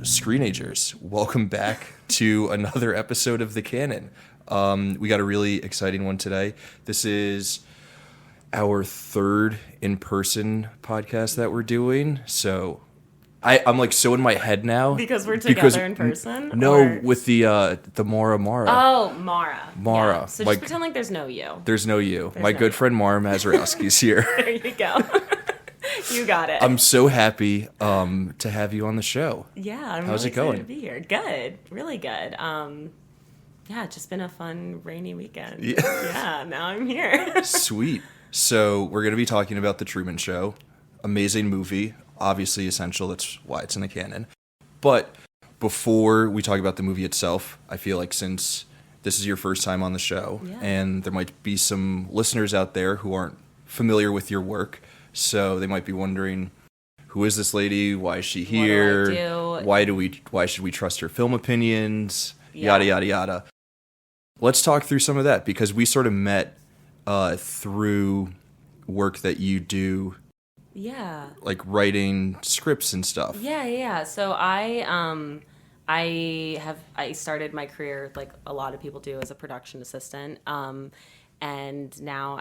Screenagers, welcome back to another episode of the Canon. We got a really exciting one today. This is our third in-person podcast that we're doing. So I'm like so in my head now. Because we're together in person? No, with the Maura. Oh, Maura. Maura. Yeah. So just pretend like there's no you. There's no you. My good friend Maura Mazurowski's here. There you go. You got it. I'm so happy to have you on the show. Yeah, I'm How's really it going? excited to be here. Good. Really good. Yeah, it's just been a fun, rainy weekend. Yeah, now I'm here. Sweet. So we're going to be talking about The Truman Show. Amazing movie. Obviously essential. That's why it's in the canon. But before we talk about the movie itself, I feel like since this is your first time on the show, and there might be some listeners out there who aren't familiar with your work, so they might be wondering, who is this lady? Why is she here? What do I do? Why should we trust her film opinions? Yada, yada, yada. Let's talk through some of that, because we sort of met through work that you do. Yeah. Like writing scripts and stuff. Yeah. So I started my career like a lot of people do as a production assistant. And now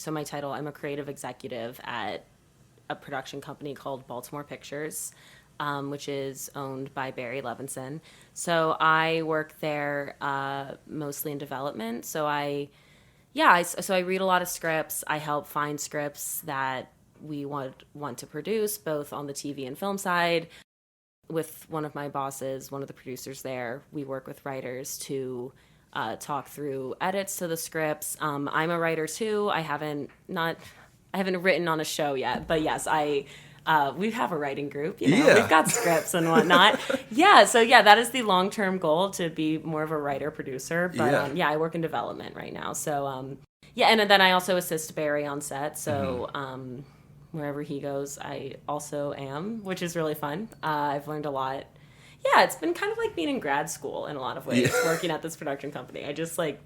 my title, I'm a creative executive at a production company called Baltimore Pictures, which is owned by Barry Levinson. So I work there mostly in development. So I read a lot of scripts. I help find scripts that we want to produce, both on the TV and film side. With one of my bosses, one of the producers there, we work with writers to talk through edits to the scripts. I'm a writer too. I haven't written on a show yet, but yes, we have a writing group. We've got scripts and whatnot. So that is the long-term goal, to be more of a writer-producer. But I work in development right now. So and then I also assist Barry on set. So wherever he goes, I also am, which is really fun. I've learned a lot. Yeah, it's been kind of like being in grad school in a lot of ways, working at this production company.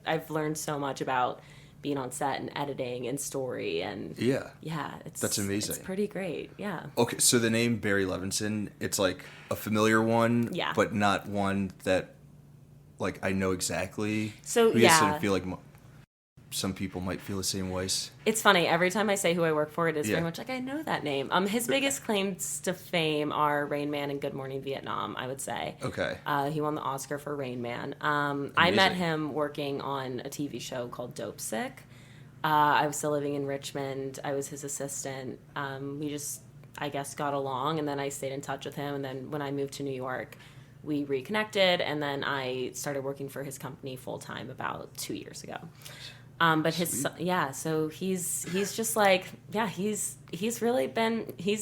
I've learned so much about being on set and editing and story and that's amazing. It's pretty great. Yeah. Okay, so the name Barry Levinson, it's like a familiar one, but not one that like I know exactly. So I feel like some people might feel the same way. It's funny. Every time I say who I work for, it is very much like I know that name. His biggest claims to fame are Rain Man and Good Morning Vietnam, I would say. Okay. He won the Oscar for Rain Man. I met him working on a TV show called Dope Sick. I was still living in Richmond. I was his assistant. We just, I guess, got along, and then I stayed in touch with him. And then when I moved to New York, we reconnected, and then I started working for his company full-time about 2 years ago. But so he's just like, he's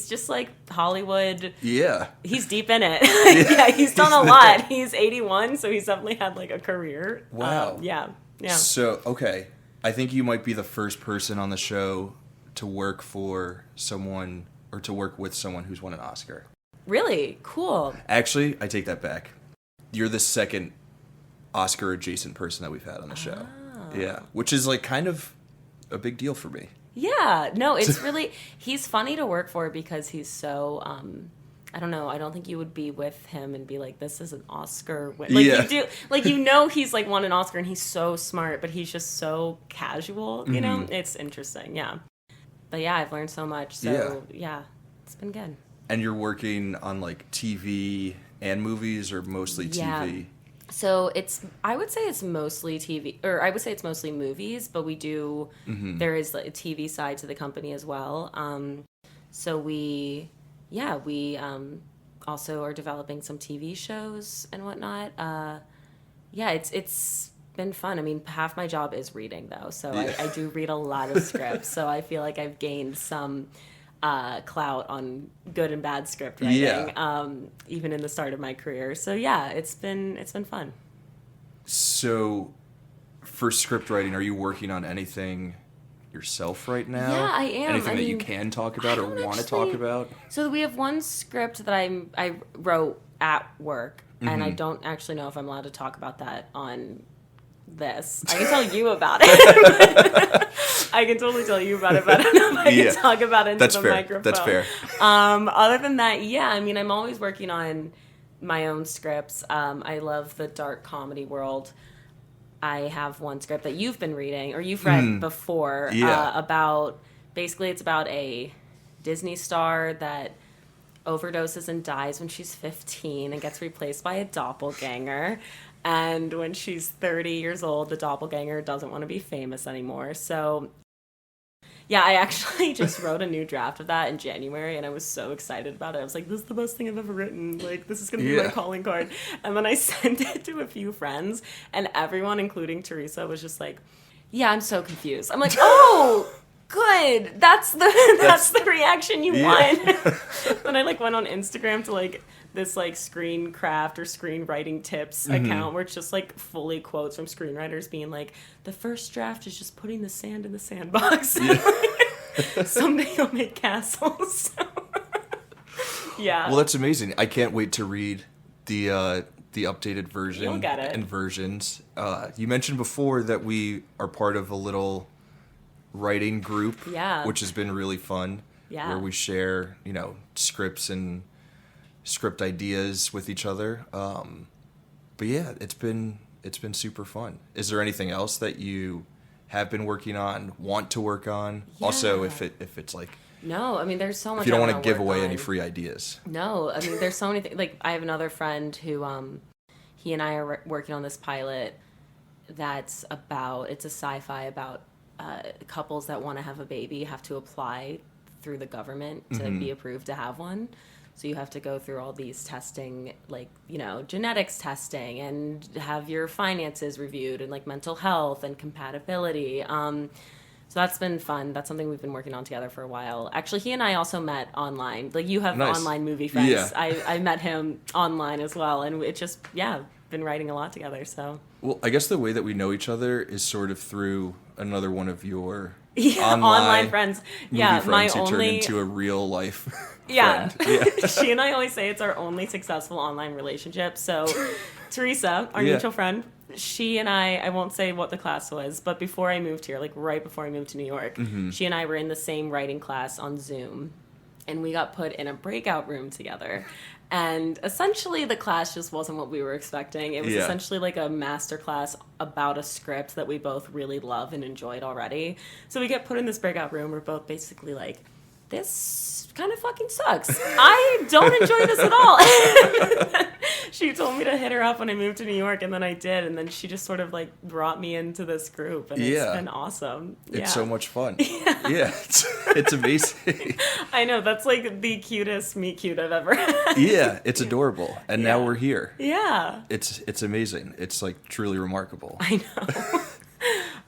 just like Hollywood. Yeah. He's deep in it. He's done a lot. He's 81, so he's definitely had like a career. Wow. Yeah. So, okay. I think you might be the first person on the show to work for someone or to work with someone who's won an Oscar. Really? Cool. Actually, I take that back. You're the second Oscar adjacent person that we've had on the show. Yeah, which is like kind of a big deal for me. Yeah, no, it's really, he's funny to work for because he's so, I don't know, I don't think you would be with him and be like, this is an Oscar win. Like you do, like he's like won an Oscar and he's so smart, but he's just so casual, you know? It's interesting, yeah. But yeah, I've learned so much, so yeah, it's been good. And you're working on like TV and movies or mostly TV? Yeah. So I would say it's mostly TV, or I would say it's mostly movies, but we do, there is like a TV side to the company as well. So we also are developing some TV shows and whatnot. It's been fun. I mean, half my job is reading though. So I do read a lot of scripts. So I feel like I've gained some clout on good and bad script writing, even in the start of my career. So yeah, it's been fun. So for script writing, are you working on anything yourself right now? Yeah, I am. Anything that you can talk about or want to talk about? So we have one script that I wrote at work, and I don't actually know if I'm allowed to talk about that on this. I can tell you about it. I can totally tell you about it, but I don't know if I can talk about it into the microphone. That's fair. Other than that, I mean, I'm always working on my own scripts. I love the dark comedy world. I have one script that you've been reading, or you've read before, about, basically it's about a Disney star that overdoses and dies when she's 15 and gets replaced by a doppelganger. And when she's 30 years old, the doppelganger doesn't want to be famous anymore. So, yeah, I actually just wrote a new draft of that in January, and I was so excited about it. I was like, this is the best thing I've ever written. Like, this is going to be my calling card. And then I sent it to a few friends, and everyone, including Teresa, was just like, yeah, I'm so confused. I'm like, oh, good. That's the reaction you want. Then I went on Instagram to this screencraft or screenwriting tips account where it's just fully quotes from screenwriters being like, the first draft is just putting the sand in the sandbox. Someday you'll make castles. Yeah. Well, that's amazing. I can't wait to read the updated version. You'll get it. And versions. You mentioned before that we are part of a little writing group, which has been really fun. Yeah. Where we share, scripts and script ideas with each other. But yeah, it's been super fun. Is there anything else that you have been working on, want to work on? Yeah. Also, if it's no, I mean, there's so much. If you don't want to give away any free ideas. No, I mean, there's so many things. I have another friend who, he and I are working on this pilot that's it's a sci-fi about couples that want to have a baby have to apply through the government to be approved to have one. So you have to go through all these testing, genetics testing, and have your finances reviewed, and mental health and compatibility. So that's been fun. That's something we've been working on together for a while. Actually, he and I also met online. You have online movie friends. Yeah. I met him online as well, and it just, been writing a lot together. So. Well, I guess the way that we know each other is sort of through another one of your online friends. My only turned into a real life friend. Yeah. She and I always say it's our only successful online relationship. So Teresa, our mutual friend, she and I won't say what the class was, but before I moved here, right before I moved to New York, she and I were in the same writing class on Zoom, and we got put in a breakout room together. And essentially the class just wasn't what we were expecting. It was essentially a master class about a script that we both really love and enjoyed already. So we get put in this breakout room. We're both basically this kind of fucking sucks. I don't enjoy this at all. She told me to hit her up when I moved to New York, and then I did, and then she just sort of brought me into this group, and it's been awesome. It's so much fun. It's amazing. I know, that's the cutest meet cute I've ever had. Yeah, it's adorable. And now we're here. Yeah. It's amazing. It's truly remarkable. I know.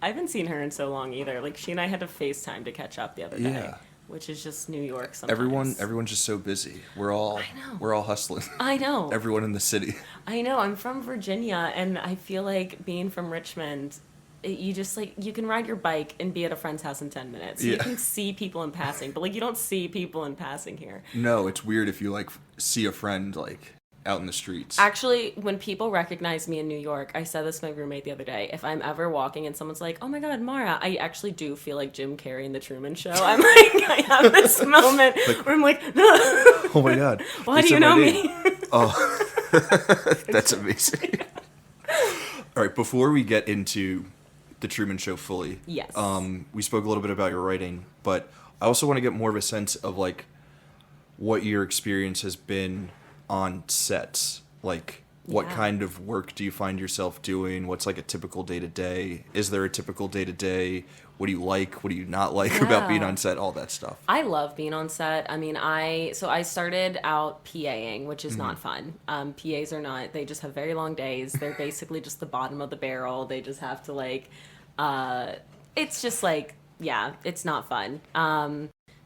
I haven't seen her in so long either. She and I had to FaceTime to catch up the other day. Yeah. Which is just New York sometimes. Everyone's just so busy. We're all hustling. I know. Everyone in the city. I know. I'm from Virginia, and I feel like being from Richmond, you just you can ride your bike and be at a friend's house in 10 minutes. You can see people in passing, but you don't see people in passing here. No, it's weird if you see a friend out in the streets. Actually, when people recognize me in New York, I said this to my roommate the other day, if I'm ever walking and someone's like, oh my god, Maura, I actually do feel like Jim Carey in the Truman Show. I'm I have this moment where I'm like, oh my god, why do you know me? Oh, that's amazing. All right, before we get into the Truman Show fully, yes, we spoke a little bit about your writing, but I also want to get more of a sense of what your experience has been on sets. What kind of work do you find yourself doing? What's a typical day-to-day? Is there a typical day-to-day? What do you like? What do you not like about being on set? All that stuff. I love being on set. I mean, I started out PAing, which is not fun. PAs are not, they just have very long days. They're basically just the bottom of the barrel. They just have to it's just it's not fun.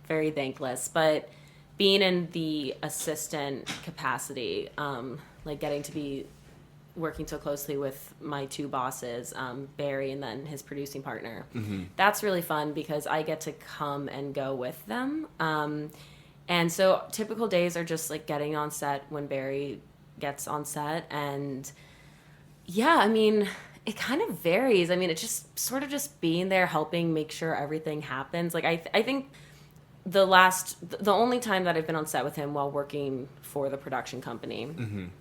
Very thankless. But being in the assistant capacity, getting to be working so closely with my two bosses, Barry and then his producing partner, that's really fun because I get to come and go with them. And so typical days are just getting on set when Barry gets on set. And I mean, it kind of varies. I mean, it's just sort of just being there, helping make sure everything happens. I think the only time that I've been on set with him while working for the production company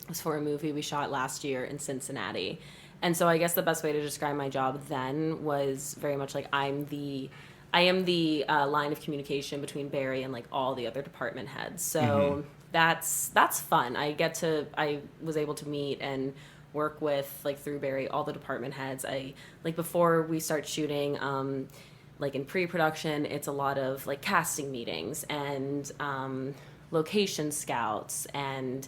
was for a movie we shot last year in Cincinnati. And so I guess the best way to describe my job then was very much like I am the line of communication between Barry and like all the other department heads. So that's fun. I was able to meet and work with, like, through Barry, all the department heads. Before we start shooting, like in pre-production, it's a lot of like casting meetings and location scouts and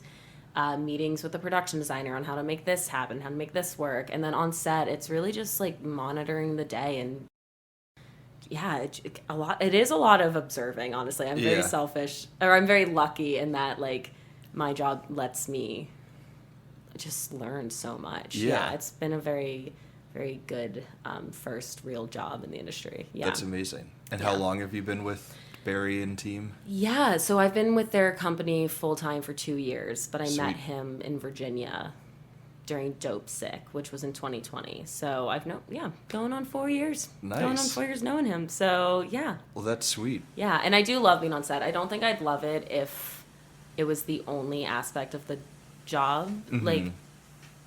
meetings with the production designer on how to make this happen, how to make this work. And then on set, it's really just like monitoring the day. And yeah, it is a lot of observing, honestly. I'm very selfish, or I'm very lucky in that, like, my job lets me just learn so much. Yeah, it's been a very, very good first real job in the industry. Yeah, that's amazing. And how long have you been with Barry and team? Yeah, so I've been with their company full time for 2 years, but I met him in Virginia during Dope Sick, which was in 2020. So I've going on 4 years. Nice. Going on 4 years knowing him. So yeah. Well, that's sweet. Yeah, and I do love being on set. I don't think I'd love it if it was the only aspect of the job. Like,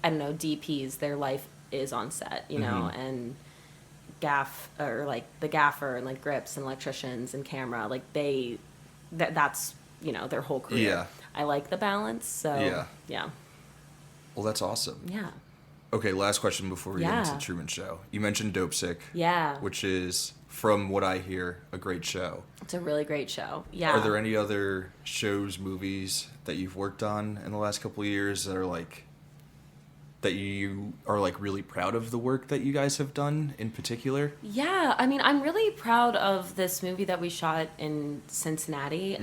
I don't know, DPs, their life is on set, you know, and the gaffer and like grips and electricians and camera, like that's, you know, their whole career. Yeah. I like the balance. So yeah. Well, that's awesome. Yeah. Okay, last question before we get into the Truman Show. You mentioned Dope Sick. Yeah. Which is, from what I hear, a great show. It's a really great show. Yeah. Are there any other shows, movies that you've worked on in the last couple of years that are like, that you are like really proud of the work that you guys have done in particular? Yeah, I mean, I'm really proud of this movie that we shot in Cincinnati.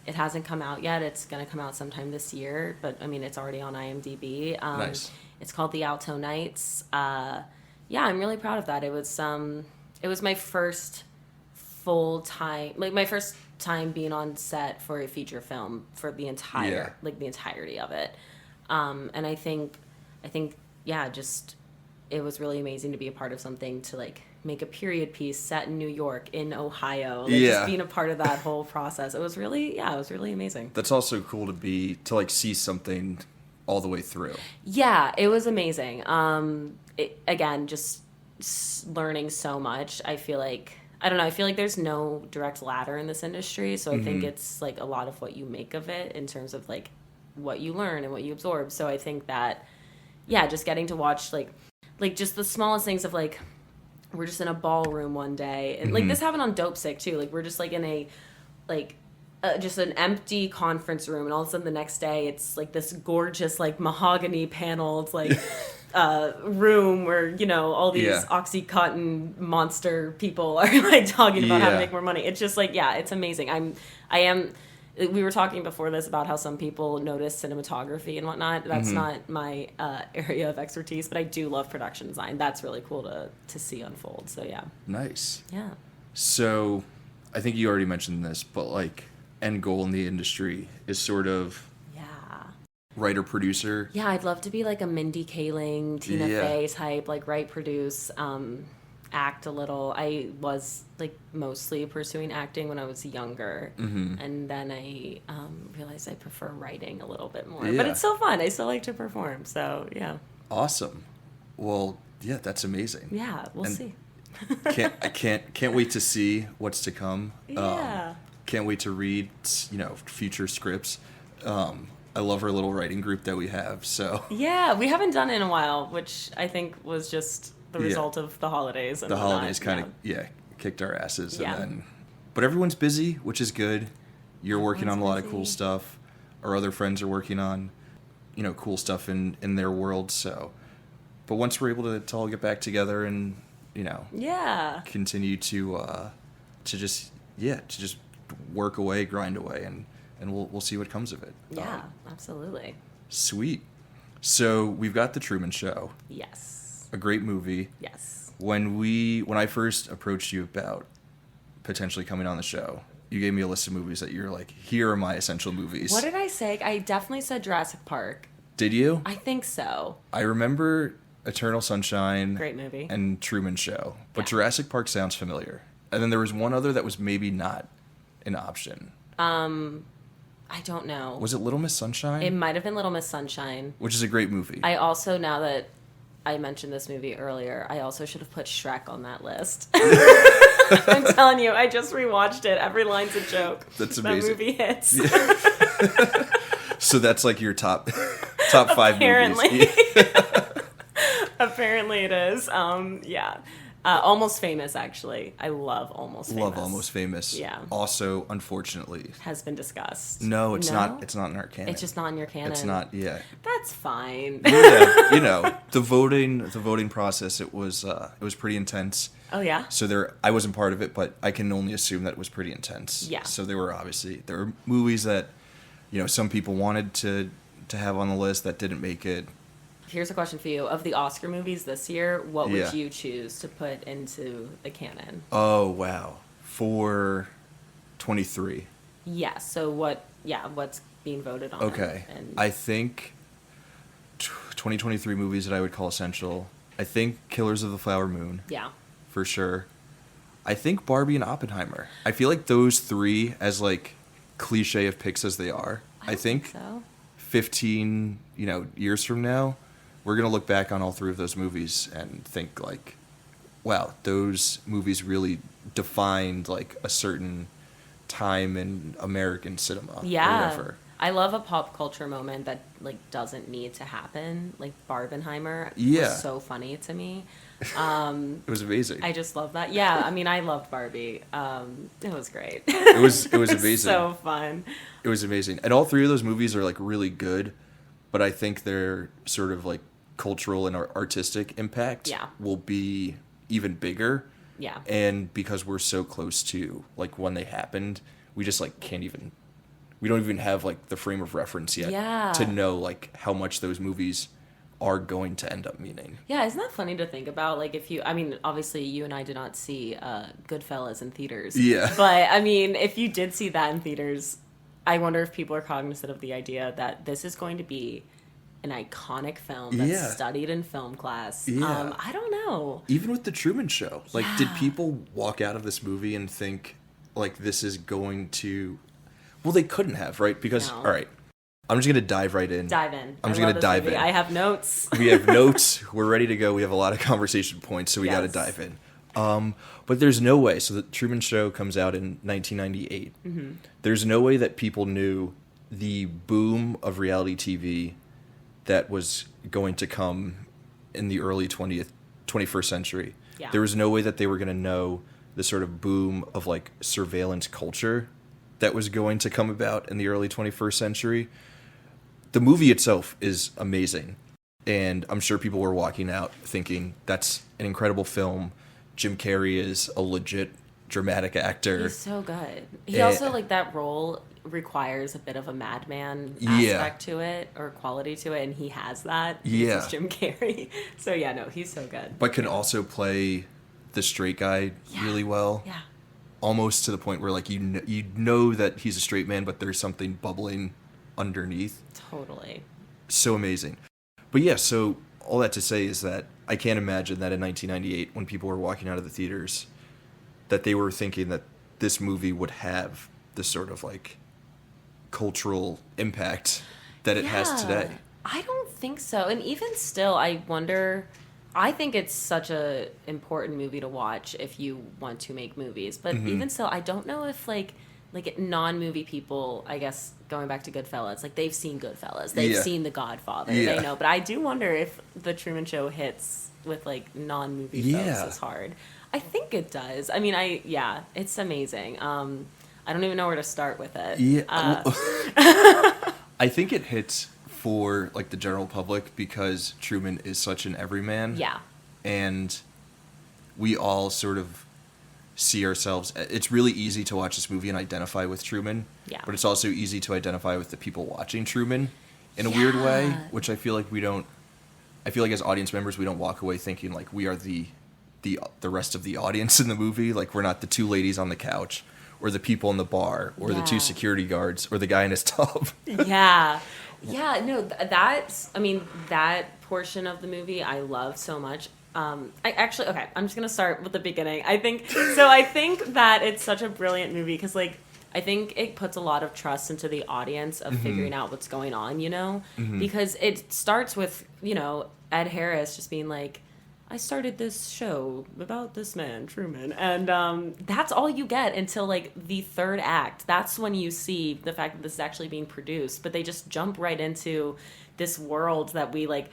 It hasn't come out yet. It's going to come out sometime this year, but I mean, it's already on IMDb. Nice. It's called The Alto Nights. Yeah, I'm really proud of that. It was my first full time, like my first time being on set for a feature film for the entirety of it. And I think, yeah, just, it was really amazing to be a part of something, to like make a period piece set in New York, in Ohio, like just being a part of that whole process. It was really amazing. That's also cool to like see something all the way through. Yeah, it was amazing. Again, just learning so much. I feel like there's no direct ladder in this industry, so I think it's like a lot of what you make of it in terms of like what you learn and what you absorb. So I think that, yeah, just getting to watch like just the smallest things of like, we're just in a ballroom one day, and like this happened on Dope Sick too. Like, we're just like in a just an empty conference room, and all of a sudden the next day it's like this gorgeous like mahogany paneled like room where, you know, all these Oxycontin monster people are like talking about how to make more money. It's just like, yeah, it's amazing. We were talking before this about how some people notice cinematography and whatnot. That's not my area of expertise, but I do love production design. That's really cool to see unfold. So yeah. Nice. Yeah. So I think you already mentioned this, but like end goal in the industry is sort of writer producer. Yeah, I'd love to be like a Mindy Kaling, Tina Fey type, like write, produce, act a little. I was like mostly pursuing acting when I was younger, and then I realized I prefer writing a little bit more. But it's still fun. I still like to perform. So yeah. Awesome. Well, yeah, that's amazing. Yeah, we'll see. I can't wait to see what's to come. Yeah. Can't wait to read, you know, future scripts. I love our little writing group that we have. So yeah, we haven't done it in a while, which I think was just the result of the holidays. And the holidays kind of kicked our asses. Yeah. But everyone's busy, which is good. You're working on a lot of cool stuff. Our other friends are working on, you know, cool stuff in their world. So, but once we're able to all get back together and, you know, continue to just work away, grind away, and we'll see what comes of it. Yeah, absolutely. Sweet. So we've got The Truman Show. Yes. A great movie. Yes. When I first approached you about potentially coming on the show, you gave me a list of movies that you're like, here are my essential movies. What did I say? I definitely said Jurassic Park. Did you? I think so. I remember Eternal Sunshine. Great movie. And Truman Show. But Jurassic Park sounds familiar. And then there was one other that was maybe not an option? I don't know. Was it Little Miss Sunshine? It might have been Little Miss Sunshine. Which is a great movie. I also, now that I mentioned this movie earlier, I also should have put Shrek on that list. I'm telling you, I just rewatched it. Every line's a joke. That's amazing. That movie hits. Yeah. So that's like your top 5 movies. Apparently it is. Yeah. Almost Famous, actually. I love Almost Famous. Love Almost Famous. Yeah. Also, unfortunately, has been discussed. No, it's not. It's not in our canon. It's just not in your canon. It's not. Yeah. That's fine. Yeah. The voting process. It was pretty intense. Oh yeah. So I wasn't part of it, but I can only assume that it was pretty intense. Yeah. So there were movies that, some people wanted to have on the list that didn't make it. Here's a question for you. Of the Oscar movies this year, what would Yeah. you choose to put into the canon? Oh, wow. For 23. Yeah, so what's being voted on? Okay. I think 2023 movies that I would call essential. I think Killers of the Flower Moon. Yeah. For sure. I think Barbie and Oppenheimer. I feel like those 3, as like cliche of picks as they are, I think so. 15, years from now, we're going to look back on all 3 of those movies and think like, wow, those movies really defined like a certain time in American cinema. Yeah. Or whatever. I love a pop culture moment that like doesn't need to happen. Like Barbenheimer Yeah. was so funny to me. It was amazing. I just love that. Yeah, I mean, I loved Barbie. It was great. It was amazing. So fun. It was amazing. And all 3 of those movies are like really good, but I think their sort of like cultural and artistic impact will be even bigger. Yeah. And because we're so close to like when they happened, we just like we don't even have like the frame of reference yet to know like how much those movies are going to end up meaning. Yeah, isn't that funny to think about? Like obviously you and I did not see Goodfellas in theaters. Yeah. But I mean, if you did see that in theaters, I wonder if people are cognizant of the idea that this is going to be an iconic film that's studied in film class. Yeah. I don't know. Even with the Truman Show, like, did people walk out of this movie and think, like, this is going to... Well, they couldn't have, right? Because, all right, I'm just going to dive right in. I'm just going to dive in. I have notes. We have notes. We're ready to go. We have a lot of conversation points, so we got to dive in. But there's no way. So the Truman Show comes out in 1998. Mm-hmm. There's no way that people knew the boom of reality TV that was going to come in the early 21st century. Yeah. There was no way that they were going to know the sort of boom of like surveillance culture that was going to come about in the early 21st century. The movie itself is amazing. And I'm sure people were walking out thinking that's an incredible film. Jim Carey is a legit dramatic actor. He's so good. He also, like, that role requires a bit of a madman aspect to it, or quality to it, and he has that. Yeah. He's Jim Carey. So, yeah, no, he's so good. But can also play the straight guy really well. Yeah. Almost to the point where, like, you know that he's a straight man, but there's something bubbling underneath. Totally. So amazing. But yeah, so all that to say is that I can't imagine that in 1998, when people were walking out of the theaters, that they were thinking that this movie would have the sort of like cultural impact that it has today. I don't think so. And even still, I wonder, I think it's such a important movie to watch if you want to make movies. But even still, I don't know if like non-movie people, I guess, going back to Goodfellas, like they've seen Goodfellas, they've seen The Godfather, they know. But I do wonder if The Truman Show hits with like non-movie folks as hard. I think it does. I mean, it's amazing. I don't even know where to start with it. Yeah. I think it hits for like the general public because Truman is such an everyman. Yeah. And we all sort of see ourselves. It's really easy to watch this movie and identify with Truman. Yeah. But it's also easy to identify with the people watching Truman in a weird way, which I feel like we don't. I feel like as audience members, we don't walk away thinking like we are the rest of the audience in the movie. Like we're not the 2 ladies on the couch, or the people in the bar, or the 2 security guards, or the guy in his tub. Yeah. No, that portion of the movie I love so much. I'm just going to start with the beginning. I think that it's such a brilliant movie because, like, I think it puts a lot of trust into the audience of figuring out what's going on, you know? Because it starts with, you know, Ed Harris just being like, I started this show about this man, Truman. And that's all you get until, like, the third act. That's when you see the fact that this is actually being produced. But they just jump right into this world that we, like,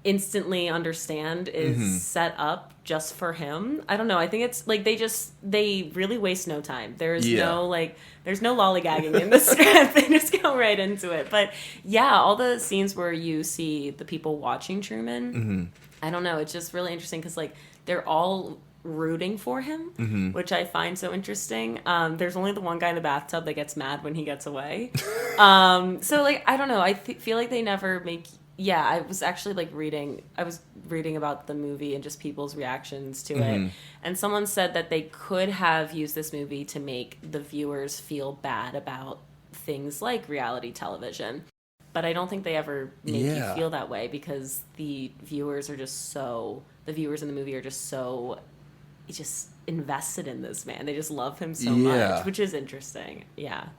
instantly understand is set up just for him. I don't know. I think it's, like, they really waste no time. There's no lollygagging in the script. They just go right into it. But, yeah, all the scenes where you see the people watching Truman... I don't know. It's just really interesting because, like, they're all rooting for him, which I find so interesting. There's only the one guy in the bathtub that gets mad when he gets away. So, like, I don't know. I feel like they never make... Yeah, I was actually, like, reading about the movie and just people's reactions to it. And someone said that they could have used this movie to make the viewers feel bad about things like reality television. But I don't think they ever make you feel that way because the viewers in the movie are just so invested in this man. They just love him so much, which is interesting. Yeah.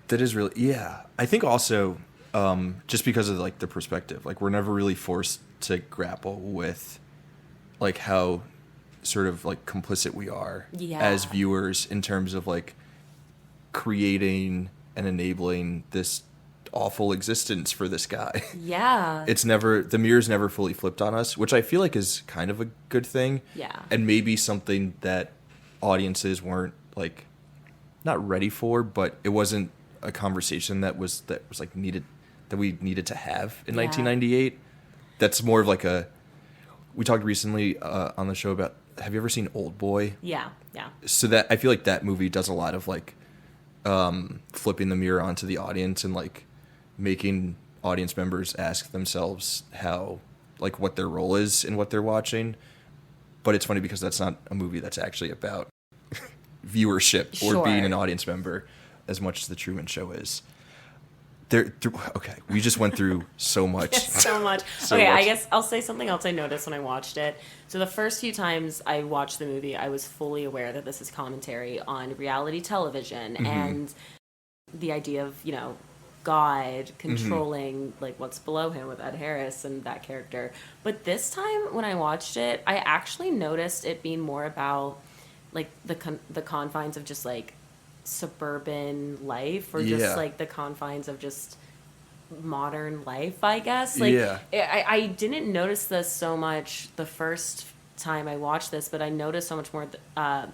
That is really, I think also, just because of, like, the perspective, like, we're never really forced to grapple with, like, how sort of, like, complicit we are as viewers in terms of, like, creating and enabling this awful existence for this guy. Yeah. The mirror's never fully flipped on us, which I feel like is kind of a good thing. Yeah. And maybe something that audiences weren't, like, not ready for, but it wasn't a conversation that was like needed, that we needed to have in 1998. That's more of like we talked recently on the show about, have you ever seen Old Boy? Yeah. Yeah. So that, I feel like that movie does a lot of, like, flipping the mirror onto the audience and, like, making audience members ask themselves how, like, what their role is in what they're watching. But it's funny because that's not a movie that's actually about viewership or being an audience member as much as The Truman Show is. Okay, we just went through so much. So much. I guess I'll say something else I noticed when I watched it. So the first few times I watched the movie, I was fully aware that this is commentary on reality television and the idea of, you know, God controlling like what's below him with Ed Harris and that character. But this time when I watched it, I actually noticed it being more about like the confines of just like suburban life or just like the confines of just modern life, I guess. Like I didn't notice this so much the first time I watched this, but I noticed so much more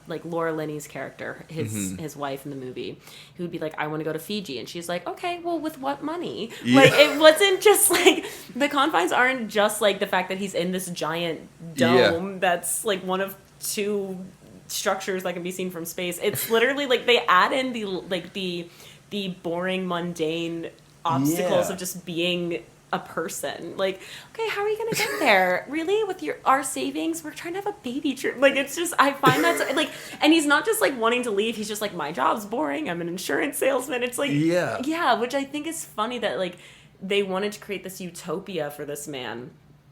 like Laura Linney's character, his wife in the movie, who would be like, I want to go to Fiji, and she's like, okay, well, with what money? Like, it wasn't just like, the confines aren't just like the fact that he's in this giant dome that's like one of two structures that can be seen from space. It's literally like they add in the boring, mundane obstacles of just being a person. Like, okay, how are you gonna get there? Really? With our savings? We're trying to have a baby trip. Like, it's just, I find that so, like, and he's not just like wanting to leave, he's just like, my job's boring, I'm an insurance salesman. It's like, which I think is funny that like they wanted to create this utopia for this man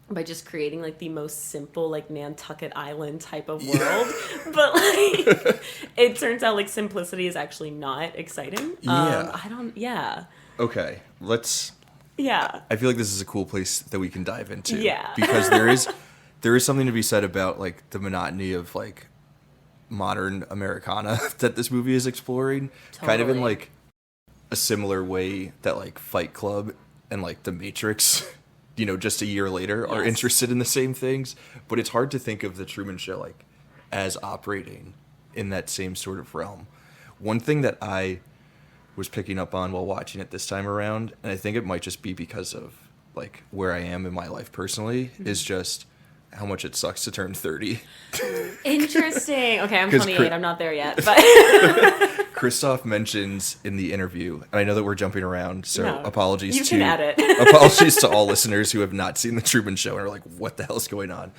by just creating like the most simple like Nantucket Island type of world. But like it turns out like simplicity is actually not exciting. Okay, let's I feel like this is a cool place that we can dive into. Yeah. Because there is something to be said about like the monotony of like modern Americana that this movie is exploring. Totally. Kind of in like a similar way that like Fight Club and like The Matrix, you know, just a year later are interested in the same things. But it's hard to think of The Truman Show like as operating in that same sort of realm. One thing that I was picking up on while watching it this time around, and I think it might just be because of like where I am in my life personally, is just how much it sucks to turn 30. Interesting. Okay, I'm 28. I'm not there yet. But Christoph mentions in the interview, and I know that we're jumping around, so apologies you can edit. Apologies to all listeners who have not seen The Truman Show and are like, what the hell is going on?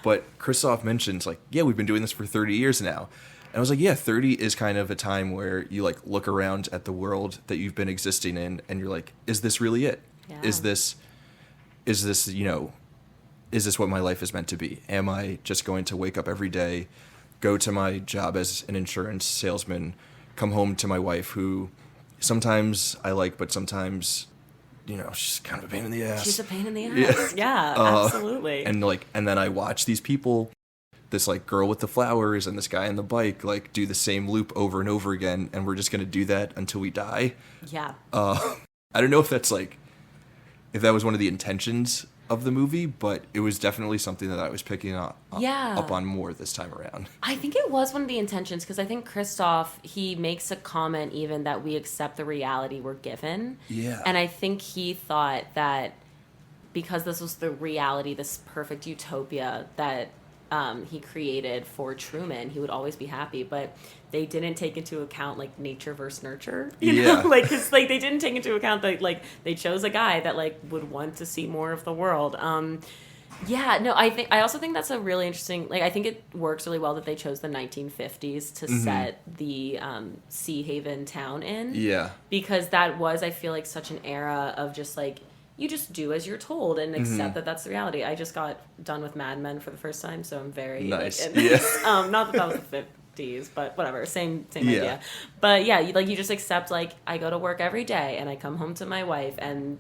But Christoph mentions like, yeah, we've been doing this for 30 years now. And I was like, yeah, 30 is kind of a time where you like look around at the world that you've been existing in and you're like, is this really it? Yeah. Is this, you know, is this what my life is meant to be? Am I just going to wake up every day, go to my job as an insurance salesman, come home to my wife, who sometimes I like, but sometimes, she's kind of a pain in the ass. She's a pain in the ass. Yeah, absolutely. And then I watch these people, this like girl with the flowers and this guy on the bike, like do the same loop over and over again, and we're just gonna do that until we die. Yeah. I don't know if that was one of the intentions of the movie, but it was definitely something that I was picking up on more this time around. I think it was one of the intentions, because I think Christoph, he makes a comment even that we accept the reality we're given. Yeah. And I think he thought that because this was the reality, this perfect utopia that he created for Truman, he would always be happy. But they didn't take into account like nature versus nurture, you know? Like, it's like they didn't take into account that like they chose a guy that like would want to see more of the world. I also think that's a really interesting, like, I think it works really well that they chose the 1950s to set the Sea Haven town in. Yeah. Because that was, I feel like, such an era of just like, you just do as you're told and accept that that's the reality. I just got done with Mad Men for the first time, so I'm very nice. Not that was the 50s, but whatever, same idea. But yeah, you just accept, like, I go to work every day and I come home to my wife and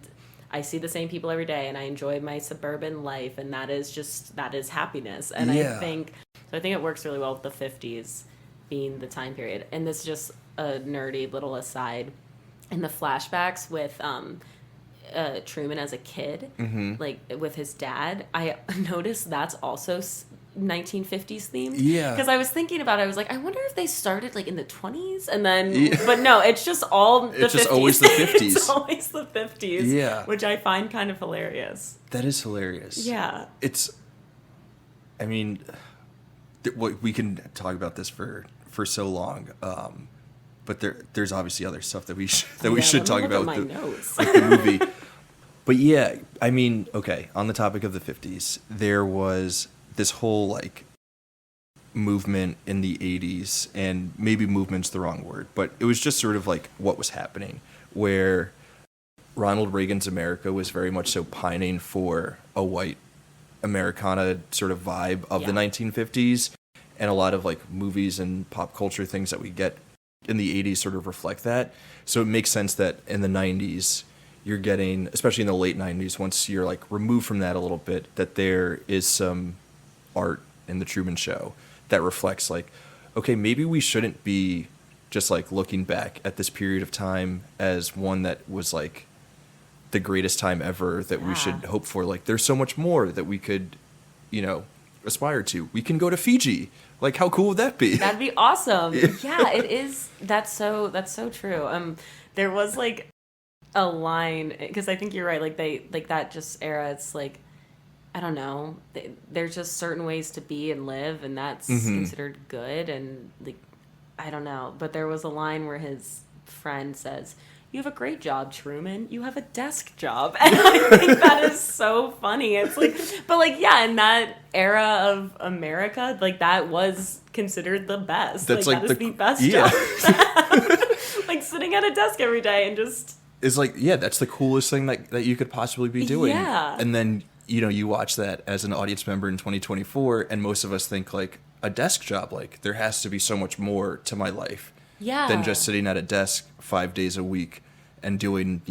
I see the same people every day and I enjoy my suburban life, and that is happiness. And I think it works really well with the 50s being the time period. And this is just a nerdy little aside. In the flashbacks with Truman as a kid, like with his dad, I noticed that's also 1950s themed. Yeah. Because I was thinking about it, I was like, I wonder if they started like in the 20s and then, but no, it's just all the 50s. It's just always the 50s. It's always the 50s. Yeah. Which I find kind of hilarious. That is hilarious. Yeah. We can talk about this for so long. But there's obviously other stuff that we should talk about with the movie. But yeah, I mean, okay, on the topic of the 50s, there was this whole like movement in the 80s, and maybe movement's the wrong word, but it was just sort of like what was happening, where Ronald Reagan's America was very much so pining for a white Americana sort of vibe of the 1950s, and a lot of like movies and pop culture things that we get in the 80s sort of reflect that. So it makes sense that in the 90s you're getting, especially in the late 90s, once you're like removed from that a little bit, that there is some art in the Truman Show that reflects like, okay, maybe we shouldn't be just like looking back at this period of time as one that was like the greatest time ever, that we should hope for. Like, there's so much more that we could, aspire to. We can go to Fiji. Like, how cool would that be? That'd be awesome. Yeah, it is. That's so true. There was like a line, because I think you're right. Like that just era. It's like, I don't know. There's just certain ways to be and live, and that's considered good. And like, I don't know. But there was a line where his friend says, "You have a great job, Truman. You have a desk job." And I think that is so funny. It's like, but like, yeah, in that era of America, like that was considered the best. That's like that is the best job to have. Like sitting at a desk every day and just. It's like, yeah, that's the coolest thing that you could possibly be doing. Yeah. And then, you watch that as an audience member in 2024, and most of us think like a desk job, like there has to be so much more to my life. Yeah. Than just sitting at a desk 5 days a week and doing,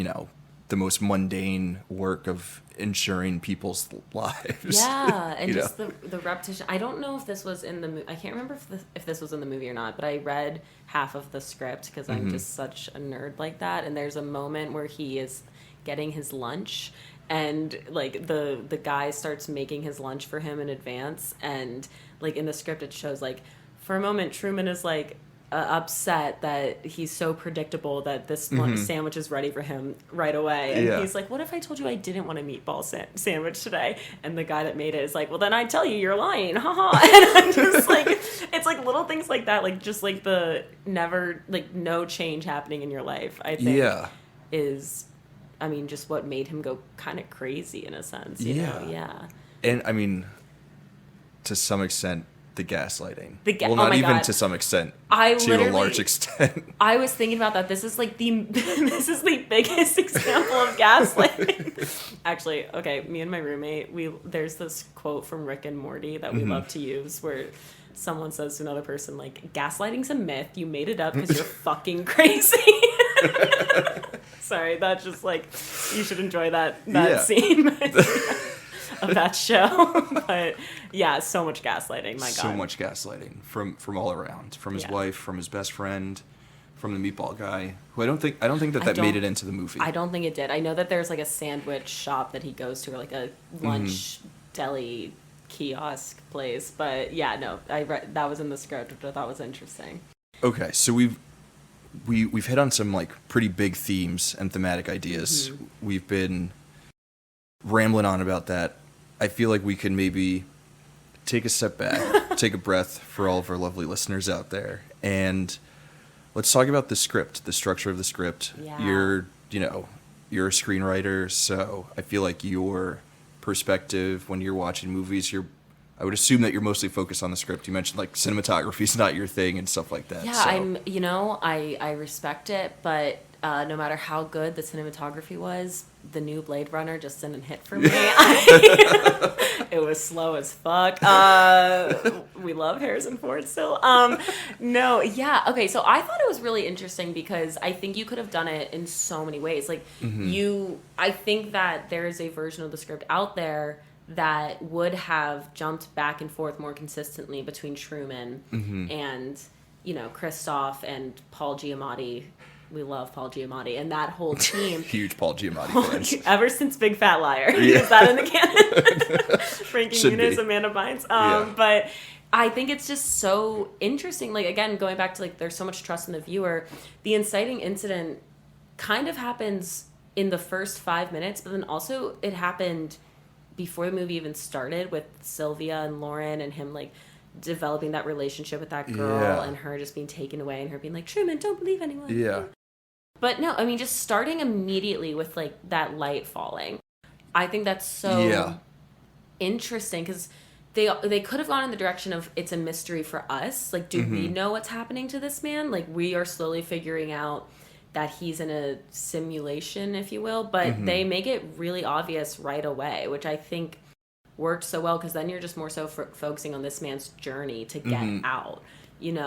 the most mundane work of ensuring people's lives. Yeah, and just the repetition. I don't know if this was in the movie. I can't remember if this was in the movie or not, but I read half of the script because I'm just such a nerd like that. And there's a moment where he is getting his lunch, and like the guy starts making his lunch for him in advance, and like in the script it shows like for a moment Truman is like upset that he's so predictable that this sandwich is ready for him right away, and he's like, what if I told you I didn't want a meatball sandwich today? And the guy that made it is like, well, then I tell you you're lying, haha. And I'm just like, it's like little things like that, like just like the never, like no change happening in your life, I think is, I mean, just what made him go kind of crazy in a sense, you know? And I mean, to some extent, the gaslighting. Well, not even to some extent. To a large extent. I was thinking about that. This is like this is the biggest example of gaslighting. Actually, okay, me and my roommate, there's this quote from Rick and Morty that we love to use where someone says to another person, like, gaslighting's a myth. You made it up because you're fucking crazy. Sorry, that's just like, you should enjoy that scene of that show. But yeah, so much gaslighting, my God. So much gaslighting from all around. From his wife, from his best friend, from the meatball guy, who I don't think that made it into the movie. I don't think it did. I know that there's like a sandwich shop that he goes to, or like a lunch deli kiosk place. But yeah, no, that was in the script, which I thought was interesting. Okay, so we've hit on some like pretty big themes and thematic ideas. We've been rambling on about that. I feel like we can maybe take a step back, take a breath for all of our lovely listeners out there, and let's talk about the script, the structure of the script. Yeah. You're a screenwriter, so I feel like your perspective when you're watching movies, I would assume that you're mostly focused on the script. You mentioned like cinematography's not your thing and stuff like that. Yeah, so. I respect it, but no matter how good the cinematography was, the new Blade Runner just didn't hit for me. It was slow as fuck. We love Harrison Ford still. No, yeah. Okay, so I thought it was really interesting because I think you could have done it in so many ways. Like, I think that there is a version of the script out there that would have jumped back and forth more consistently between Truman and, Christoph and Paul Giamatti. We love Paul Giamatti and that whole team. Huge Paul Giamatti fans. Ever since Big Fat Liar. Is that in the canon? Frankie Muniz, Amanda Bynes. But I think it's just so interesting. Like, again, going back to, like, there's so much trust in the viewer. The inciting incident kind of happens in the first 5 minutes, but then also it happened before the movie even started with Sylvia and Lauren and him, like, developing that relationship with that girl and her just being taken away and her being like, Truman, don't believe anyone. Yeah. But no, I mean, just starting immediately with, like, that light falling. I think that's so interesting because they could have gone in the direction of it's a mystery for us. Like, do we know what's happening to this man? Like, we are slowly figuring out that he's in a simulation, if you will. But they make it really obvious right away, which I think worked so well because then you're just more so focusing on this man's journey to get out. And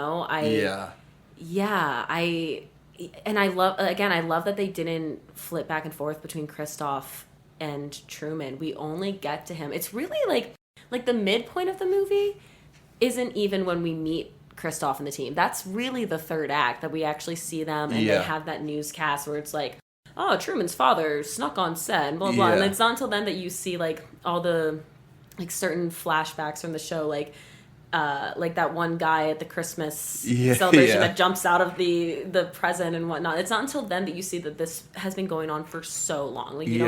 I love that they didn't flip back and forth between Christoph and Truman. We only get to him. It's really like the midpoint of the movie isn't even when we meet Christoph and the team. That's really the third act that we actually see them and they have that newscast where it's like, oh, Truman's father snuck on set and blah, blah. And it's not until then that you see like all the like certain flashbacks from the show, like that one guy at the Christmas celebration that jumps out of the present and whatnot. It's not until then that you see that this has been going on for so long. Like, you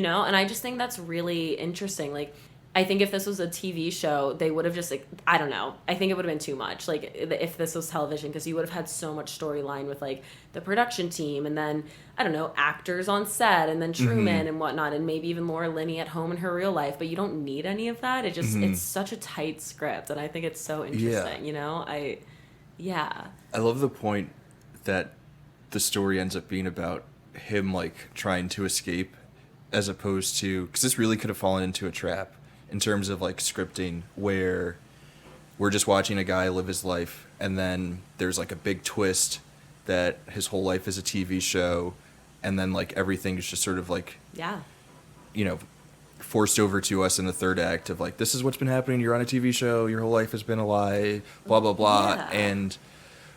don't, and I just think that's really interesting. Like, I think if this was a TV show, they would have just, like, I don't know. I think it would have been too much, like, if this was television, because you would have had so much storyline with, like, the production team, and then, I don't know, actors on set, and then Truman and whatnot, and maybe even Laura Linney at home in her real life, but you don't need any of that. It just, it's such a tight script, and I think it's so interesting, I love the point that the story ends up being about him, like, trying to escape, as opposed to, because this really could have fallen into a trap, in terms of, like, scripting, where we're just watching a guy live his life, and then there's, like, a big twist that his whole life is a TV show, and then, like, everything is just sort of, like, forced over to us in the third act of, like, this is what's been happening, you're on a TV show, your whole life has been a lie, blah, blah, blah,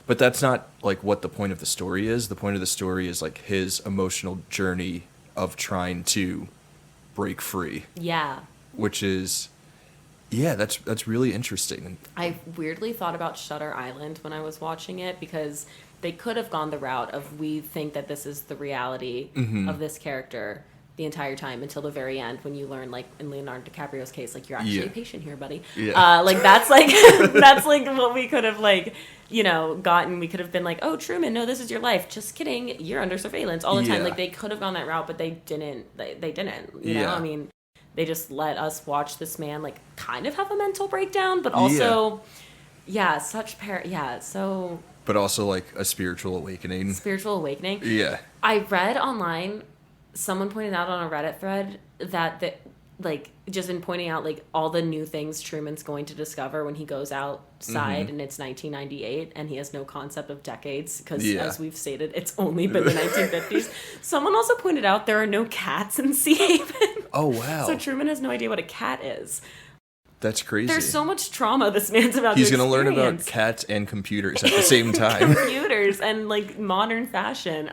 but that's not, like, what the point of the story is. The point of the story is, like, his emotional journey of trying to break free. Yeah. Which is, that's really interesting. I weirdly thought about Shutter Island when I was watching it, because they could have gone the route of, we think that this is the reality of this character the entire time until the very end, when you learn, like, in Leonardo DiCaprio's case, like, you're actually a patient here, buddy. Like, that's like that's like what we could have, like, gotten. We could have been like, oh, Truman, no, this is your life. Just kidding, you're under surveillance all the time. Like, they could have gone that route, but they didn't. They didn't. You know, I mean. They just let us watch this man, like, kind of have a mental breakdown, but also, so... But also, like, a spiritual awakening. Yeah. I read online, someone pointed out on a Reddit thread that like just in pointing out like all the new things Truman's going to discover when he goes outside and it's 1998 and he has no concept of decades because as we've stated, it's only been the 1950s. Someone also pointed out there are no cats in Sea Haven. Oh, wow. So Truman has no idea what a cat is. That's crazy. There's so much trauma this man's about He's to going to learn about cats and computers at the same time. Computers and like modern fashion.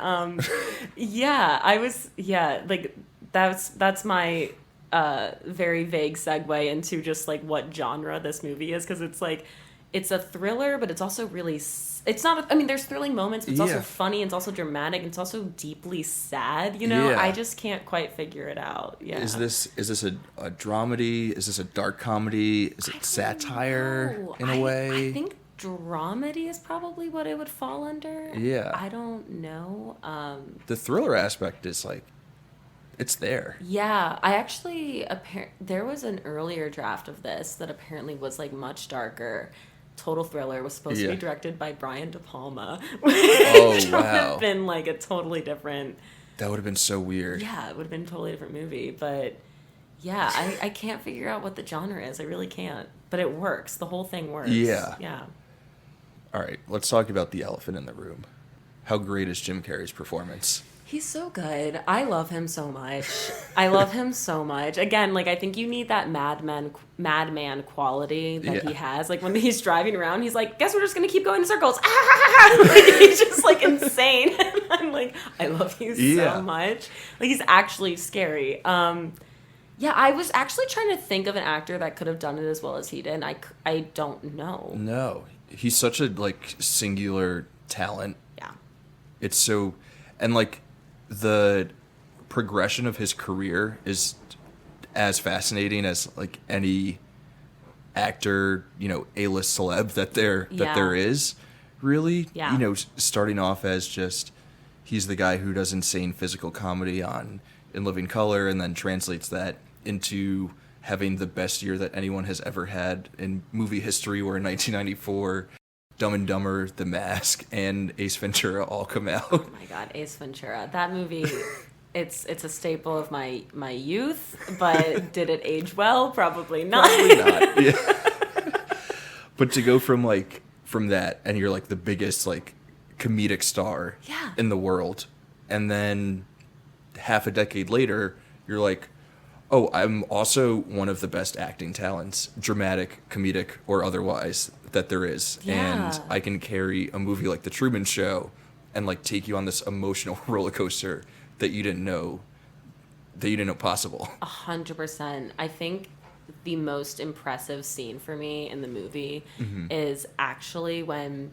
That's my very vague segue into just like what genre this movie is, because it's like it's a thriller, but it's also really it's not. I mean, there's thrilling moments, but it's also funny. It's also dramatic. It's also deeply sad. You know, I just can't quite figure it out. Yeah. Is this a dramedy? Is this a dark comedy? Is it satire in a way? I think dramedy is probably what it would fall under. Yeah. I don't know. The thriller aspect is like, it's there. Yeah, I actually there was an earlier draft of this that apparently was like much darker. Total thriller was supposed to be directed by Brian De Palma. Oh, which wow. would have been like a totally different. That would have been so weird. Yeah, it would have been a totally different movie. But yeah, I can't figure out what the genre is. I really can't. But it works. The whole thing works. Yeah. Yeah. All right, let's talk about the elephant in the room. How great is Jim Carrey's performance? He's so good. I love him so much. I love him so much. Again, like I think you need that madman quality that he has. Like when he's driving around, he's like, "Guess we're just gonna keep going in circles." Like he's just like insane. And I'm like, I love you so much. Like he's actually scary. Yeah, I was actually trying to think of an actor that could have done it as well as he did. And I don't know. No, he's such a like singular talent. Yeah, it's so, and like. The progression of his career is as fascinating as like any actor, you know, A-list celeb that there is, really. Yeah. You know, starting off as just he's the guy who does insane physical comedy in Living Color, and then translates that into having the best year that anyone has ever had in movie history, where in 1994. Dumb and Dumber, The Mask, and Ace Ventura all come out. Oh my God, Ace Ventura. That movie, it's a staple of my youth, but did it age well? Probably not. Probably not, yeah. But to go from that, and you're like the biggest like comedic star in the world, and then half a decade later, you're like, oh, I'm also one of the best acting talents, dramatic, comedic, or otherwise, that there is. Yeah. And I can carry a movie like The Truman Show and like take you on this emotional roller coaster that you didn't know possible. 100%. I think the most impressive scene for me in the movie is actually when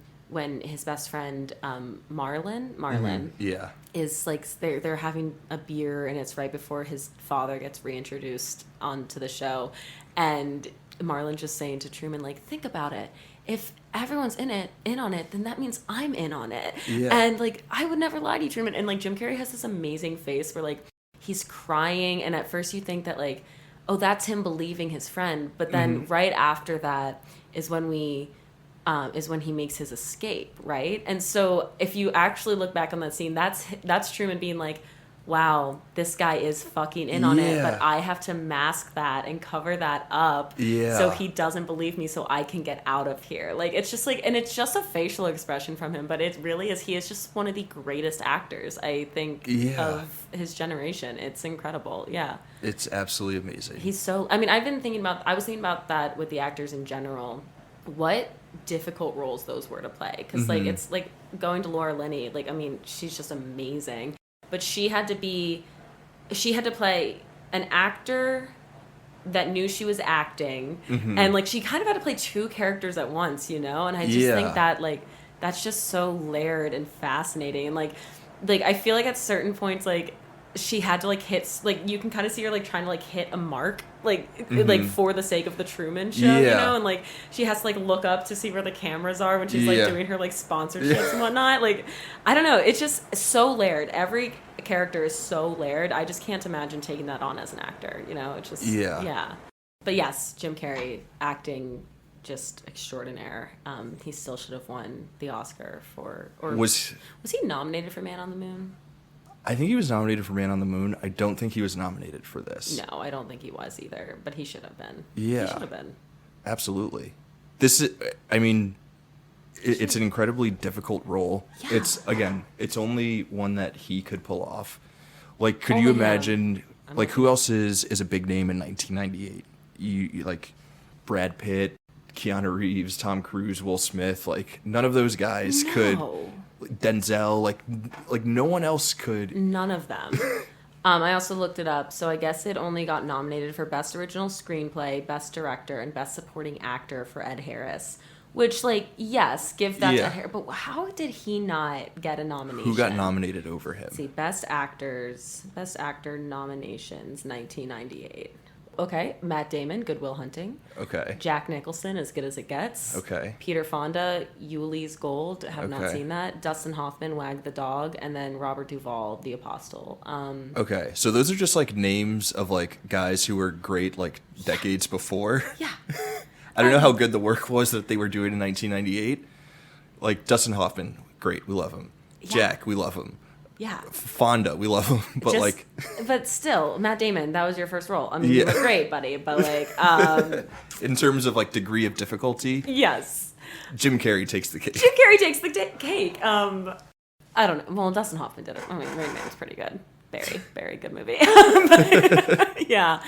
his best friend Marlon is like they're having a beer, and it's right before his father gets reintroduced onto the show, and Marlon just saying to Truman, like, think about it. If everyone's in on it, then that means I'm in on it. Yeah. And like, I would never lie to you, Truman. And like, Jim Carrey has this amazing face where like he's crying, and at first you think that like, oh, that's him believing his friend, but then right after that is when he makes his escape, right? And so if you actually look back on that scene, that's Truman being like, wow, this guy is fucking in on it, but I have to mask that and cover that up so he doesn't believe me, so I can get out of here. Like, it's just like, and it's just a facial expression from him, but it really is, he is just one of the greatest actors, I think, of his generation. It's incredible. Yeah. It's absolutely amazing. He's so, I mean, I was thinking about that with the actors in general. What difficult roles those were to play. Because, like, it's like going to Laura Linney, like, I mean, she's just amazing. But she had to play an actor that knew she was acting, and like she kind of had to play two characters at once, you know? And I just think that like that's just so layered and fascinating. And like I feel like at certain points, like she had to like hit, like you can kind of see her like trying to like hit a mark, like like for the sake of the Truman Show, you know? And like she has to like look up to see where the cameras are when she's like doing her like sponsorships and whatnot. Like, I don't know, it's just so layered. Every character is so layered. I just can't imagine taking that on as an actor, you know? It's just But yes, Jim Carrey acting just extraordinaire. He still should have won the Oscar for, or was he nominated for Man on the Moon? I think he was nominated for Man on the Moon. I don't think he was nominated for this. No, I don't think he was either, but he should have been. Yeah. He should have been. Absolutely. This is, I mean, it's an incredibly difficult role. Yeah. It's only one that he could pull off. Like, could Oh, you yeah. imagine, like, who else is a big name in 1998? You like, Brad Pitt, Keanu Reeves, Tom Cruise, Will Smith, like, none of those guys could. Denzel, like no one else could. None of them. I also looked it up, so I guess it only got nominated for Best Original Screenplay, Best Director, and Best Supporting Actor for Ed Harris. Which, like, yes, give that to Ed Harris. But how did he not get a nomination? Who got nominated over him? Let's see, Best Actor nominations, 1998. Okay, Matt Damon, Good Will Hunting. Okay. Jack Nicholson, As Good as It Gets. Okay. Peter Fonda, Yuli's Gold. Have not Okay. seen that. Dustin Hoffman, Wag the Dog, and then Robert Duvall, The Apostle. Okay, so those are just like names of like guys who were great like decades before. Yeah. I don't know how good the work was that they were doing in 1998. Like Dustin Hoffman, great, we love him. Yeah. Jack, we love him. Yeah. Fonda, we love him. But but still, Matt Damon, that was your first role. I mean, you were great, buddy. But like, in terms of like degree of difficulty, yes, Jim Carrey takes the cake. Jim Carrey takes the cake. I don't know. Well, Dustin Hoffman did it. I mean, Rain Man's pretty good. Very good movie. But, yeah.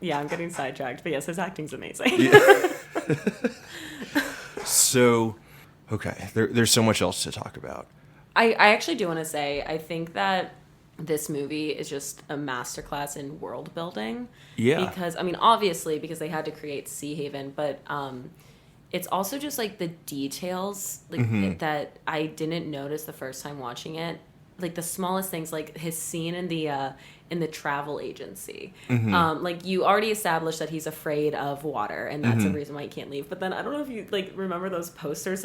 Yeah, I'm getting sidetracked. But yes, his acting's amazing. Yeah. So, okay, there's so much else to talk about. I actually do want to say, I think that this movie is just a masterclass in world building. Yeah. Because, I mean, obviously, because they had to create Sea Haven, but it's also just, like, the details like that I didn't notice the first time watching it. Like, the smallest things, like his scene in the travel agency. Like, you already established that he's afraid of water, and that's the reason why he can't leave. But then, I don't know if you, like, remember those posters.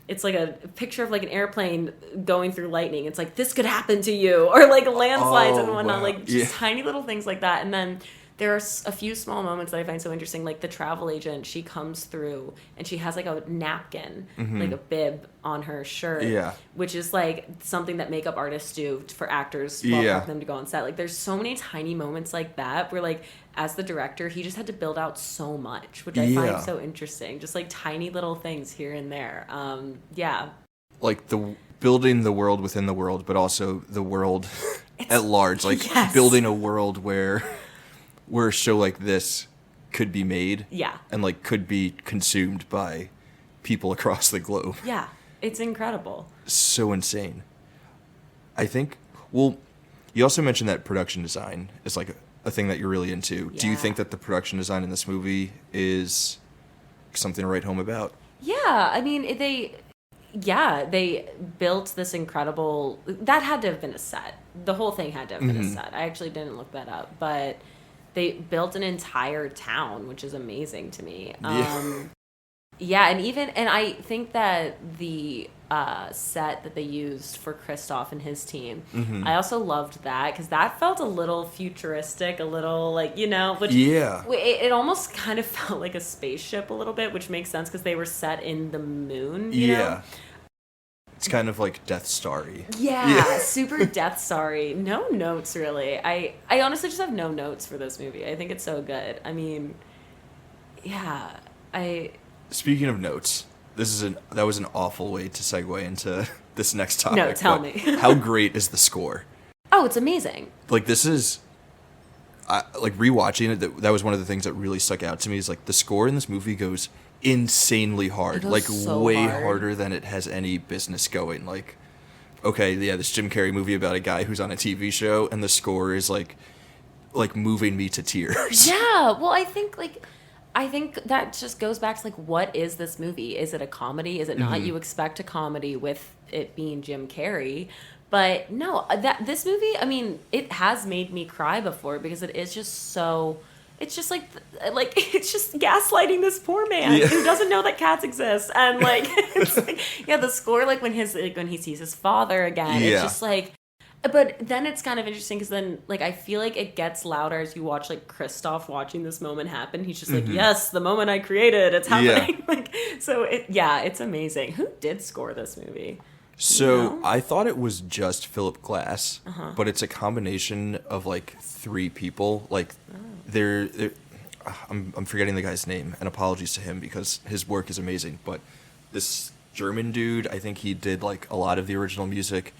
It's like a picture of like an airplane going through lightning. It's like, this could happen to you, or like landslides and whatnot. Wow. Like just tiny little things like that. And then there are a few small moments that I find so interesting. Like the travel agent, she comes through and she has like a napkin, like a bib on her shirt, which is like something that makeup artists do for actors for them to go on set. Like there's so many tiny moments like that where like, as the director, he just had to build out so much, which I find so interesting. Just like tiny little things here and there. Like building the world within the world, but also the world at large. Like building a world where a show like this could be made. Yeah. And like could be consumed by people across the globe. Yeah. It's incredible. So insane. I think, well, you also mentioned that production design is like a thing that you're really into. Yeah. Do you think that the production design in this movie is something to write home about? Yeah, I mean, they built this incredible... That had to have been a set. The whole thing had to have been a set. I actually didn't look that up, but they built an entire town, which is amazing to me. Yeah, and I think that the set that they used for Kristoff and his team, I also loved that because that felt a little futuristic, a little like, which it almost kind of felt like a spaceship a little bit, which makes sense because they were set in the moon. You know? It's kind of like Death Star-y. Yeah, super Death Star-y. No notes really. I honestly just have no notes for this movie. I think it's so good. I mean, Speaking of notes, that was an awful way to segue into this next topic. No, tell me. How great is the score? Oh, it's amazing. Like this is, like rewatching it. That was one of the things that really stuck out to me. Is like the score in this movie goes insanely hard, like so way harder than it has any business going. Like, okay, this Jim Carrey movie about a guy who's on a TV show, and the score is like moving me to tears. Yeah, well, I think that just goes back to, like, what is this movie? Is it a comedy? Is it not? You expect a comedy with it being Jim Carrey. But no, this movie, I mean, it has made me cry before because it is just so... It's just like it's just gaslighting this poor man who doesn't know that cats exist. And, like, it's like, the score, like, when he sees his father again, it's just, like... But then it's kind of interesting because then, like, I feel like it gets louder as you watch, like, Kristoff watching this moment happen. He's just like, yes, the moment I created, it's happening. Yeah. Like, so, it's amazing. Who did score this movie? So I thought it was just Philip Glass, but it's a combination of like 3 people. Like I'm forgetting the guy's name, and apologies to him because his work is amazing. But this German dude, I think he did like a lot of the original music,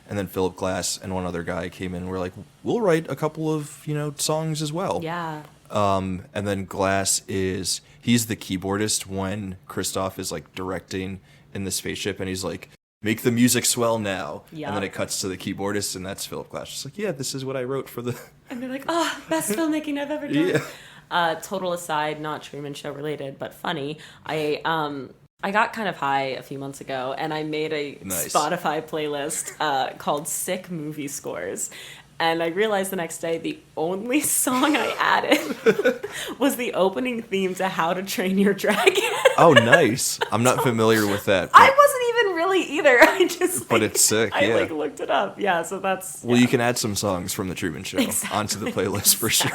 and then Philip Glass and one other guy came in and were like, we'll write a couple of songs as well. Yeah. And then Glass he's the keyboardist when Christoph is like directing in the spaceship, and he's like, make the music swell now. Yeah. And then it cuts to the keyboardist, and that's Philip Glass. Just like, yeah, this is what I wrote for the... And they're like, oh, best filmmaking I've ever done. Yeah. Total aside, not Truman Show related, but funny. I got kind of high a few months ago, and I made a Spotify playlist called Sick Movie Scores. And I realized the next day the only song I added was the opening theme to How to Train Your Dragon. Oh, nice. I'm not familiar with that. I wasn't even really either. I just... But it's sick, yeah. I looked it up. Yeah, so that's... Well, you can add some songs from The Truman Show onto the playlist for sure.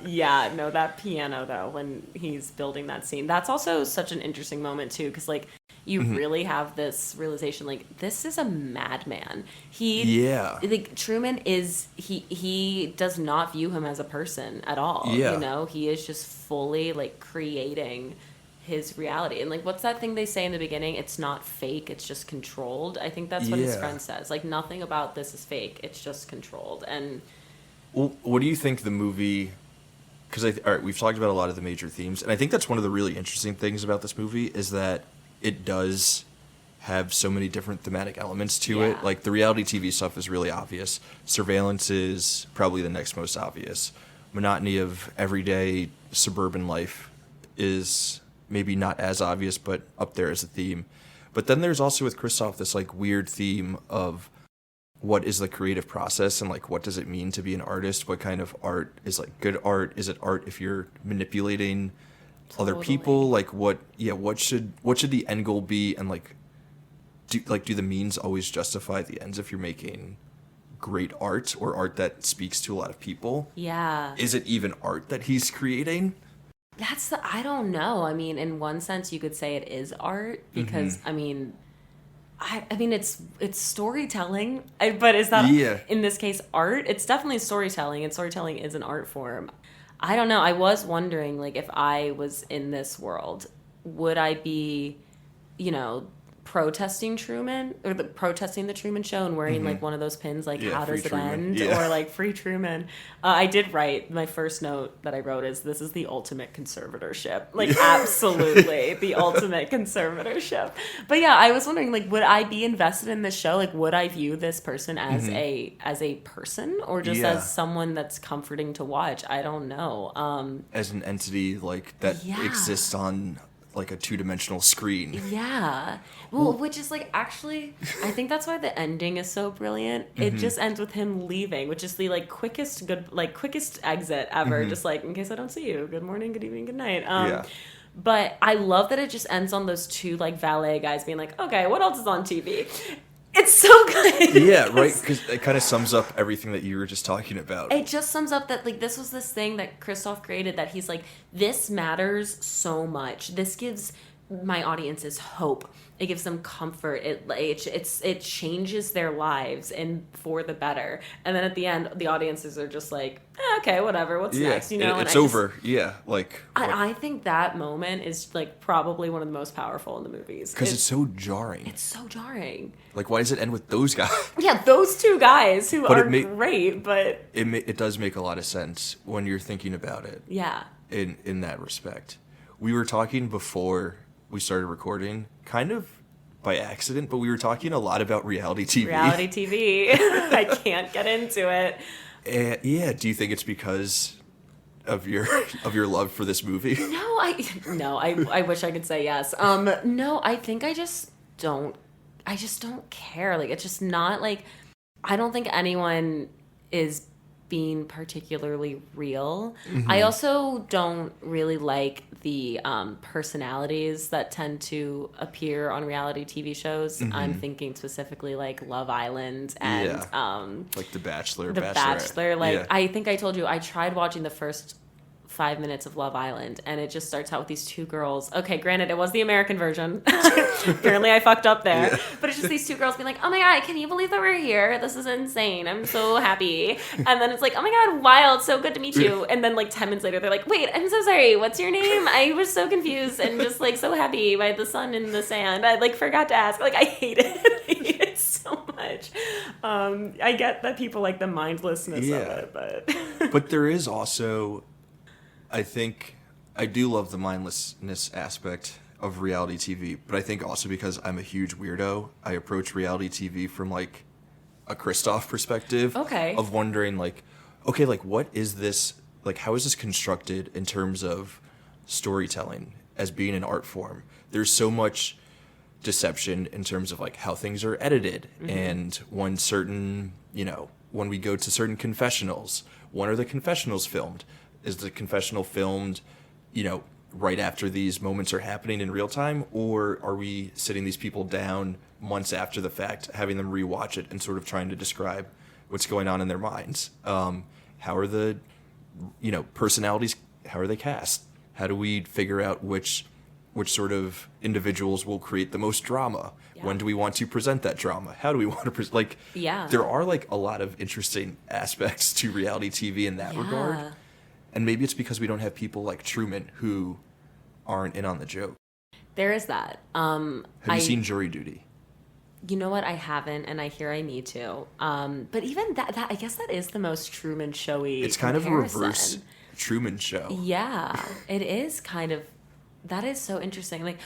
Yeah, no, that piano, though, when he's building that scene, that's also such an interesting moment, too, because, like, you really have this realization, like, this is a madman. Like, Truman is, he does not view him as a person at all, He is just fully, like, creating his reality. And, like, what's that thing they say in the beginning? It's not fake, it's just controlled. I think that's what his friend says. Like, nothing about this is fake, it's just controlled. And... Well, what do you think the movie... Because, all right, we've talked about a lot of the major themes, and I think that's one of the really interesting things about this movie is that it does have so many different thematic elements to it. Like, the reality TV stuff is really obvious. Surveillance is probably the next most obvious. Monotony of everyday suburban life is maybe not as obvious, but up there as a theme. But then there's also with Christoph this, like, weird theme of what is the creative process and, like, what does it mean to be an artist? What kind of art is, like, good art? Is it art if you're manipulating other people? Like, what should the end goal be? And, like, do the means always justify the ends if you're making great art or art that speaks to a lot of people? Yeah. Is it even art that he's creating? I don't know. I mean, in one sense, you could say it is art because, I mean, it's storytelling, but is that in this case art? It's definitely storytelling, and storytelling is an art form. I don't know. I was wondering, like, if I was in this world, would I be, protesting Truman or protesting the Truman Show and wearing like one of those pins, like how does it end, or like free Truman. I did write my first note that I wrote is this is the ultimate conservatorship, like absolutely the ultimate conservatorship. But yeah, I was wondering, like, would I be invested in this show? Like, would I view this person as a person or just as someone that's comforting to watch? I don't know. As an entity like that exists on like a 2-dimensional screen. Yeah. Well, which is like, actually, I think that's why the ending is so brilliant. It just ends with him leaving, which is the like quickest exit ever. Just like, in case I don't see you, good morning, good evening, good night. But I love that it just ends on those 2 like valet guys being like, okay, what else is on TV? It's so good. Yeah, right, because it kind of sums up everything that you were just talking about. It just sums up that, like, this was this thing that Christoph created that he's like, this matters so much. This gives my audiences hope. It gives them comfort. It changes their lives and for the better. And then at the end, the audiences are just like, okay, whatever. What's next? It's over. Like, I think that moment is like probably one of the most powerful in the movies because it's so jarring. It's so jarring. Like, why does it end with those guys? Yeah, those 2 guys who are great, but it does make a lot of sense when you're thinking about it. Yeah. In that respect, we were talking before we started recording, kind of by accident, but we were talking a lot about reality TV. Reality TV. I can't get into it. Do you think it's because of your love for this movie? No, I wish I could say yes. No, I think I just don't care. Like, it's just not like, I don't think anyone is being particularly real. I also don't really like the personalities that tend to appear on reality TV shows. I'm thinking specifically like Love Island and like The Bachelor, The Bachelor. Like, I think I told you I tried watching the first 5 minutes of Love Island, and it just starts out with these two girls. Okay, granted, it was the American version. Apparently I fucked up there. Yeah. But it's just these two girls being like, oh my God, can you believe that we're here? This is insane. I'm so happy. And then it's like, oh my God, wild, so good to meet you. And then like 10 minutes later, they're like, wait, I'm so sorry, what's your name? I was so confused and just like so happy by the sun and the sand. I like forgot to ask. Like, I hate it. I hate it so much. I get that people like the mindlessness of it, but... But there is also... I think I do love the mindlessness aspect of reality TV, but I think also because I'm a huge weirdo, I approach reality TV from like a Kristoff perspective. Okay. Of wondering like, okay, like what is this, like how is this constructed in terms of storytelling as being an art form? There's so much deception in terms of like how things are edited and when certain, when we go to certain confessionals, when are the confessionals filmed? Is the confessional filmed, right after these moments are happening in real time? Or are we sitting these people down months after the fact, having them rewatch it and sort of trying to describe what's going on in their minds? How are the, personalities, how are they cast? How do we figure out which sort of individuals will create the most drama? Yeah. When do we want to present that drama? How do we want to present, there are like a lot of interesting aspects to reality TV in that regard. And maybe it's because we don't have people like Truman who aren't in on the joke. There is that. Have you seen Jury Duty? You know what? I haven't, and I hear I need to. But even that I guess that is the most Truman Showy. It's kind of a reverse Truman Show. Yeah, it is kind of. That is so interesting. Like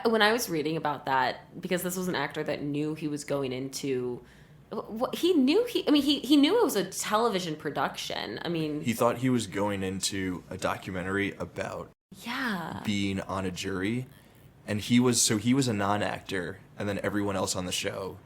when I was reading about that, because this was an actor that knew he was going into. He knew it was a television production. I mean, he thought he was going into a documentary about being on a jury, and he was a non-actor, and then everyone else on the show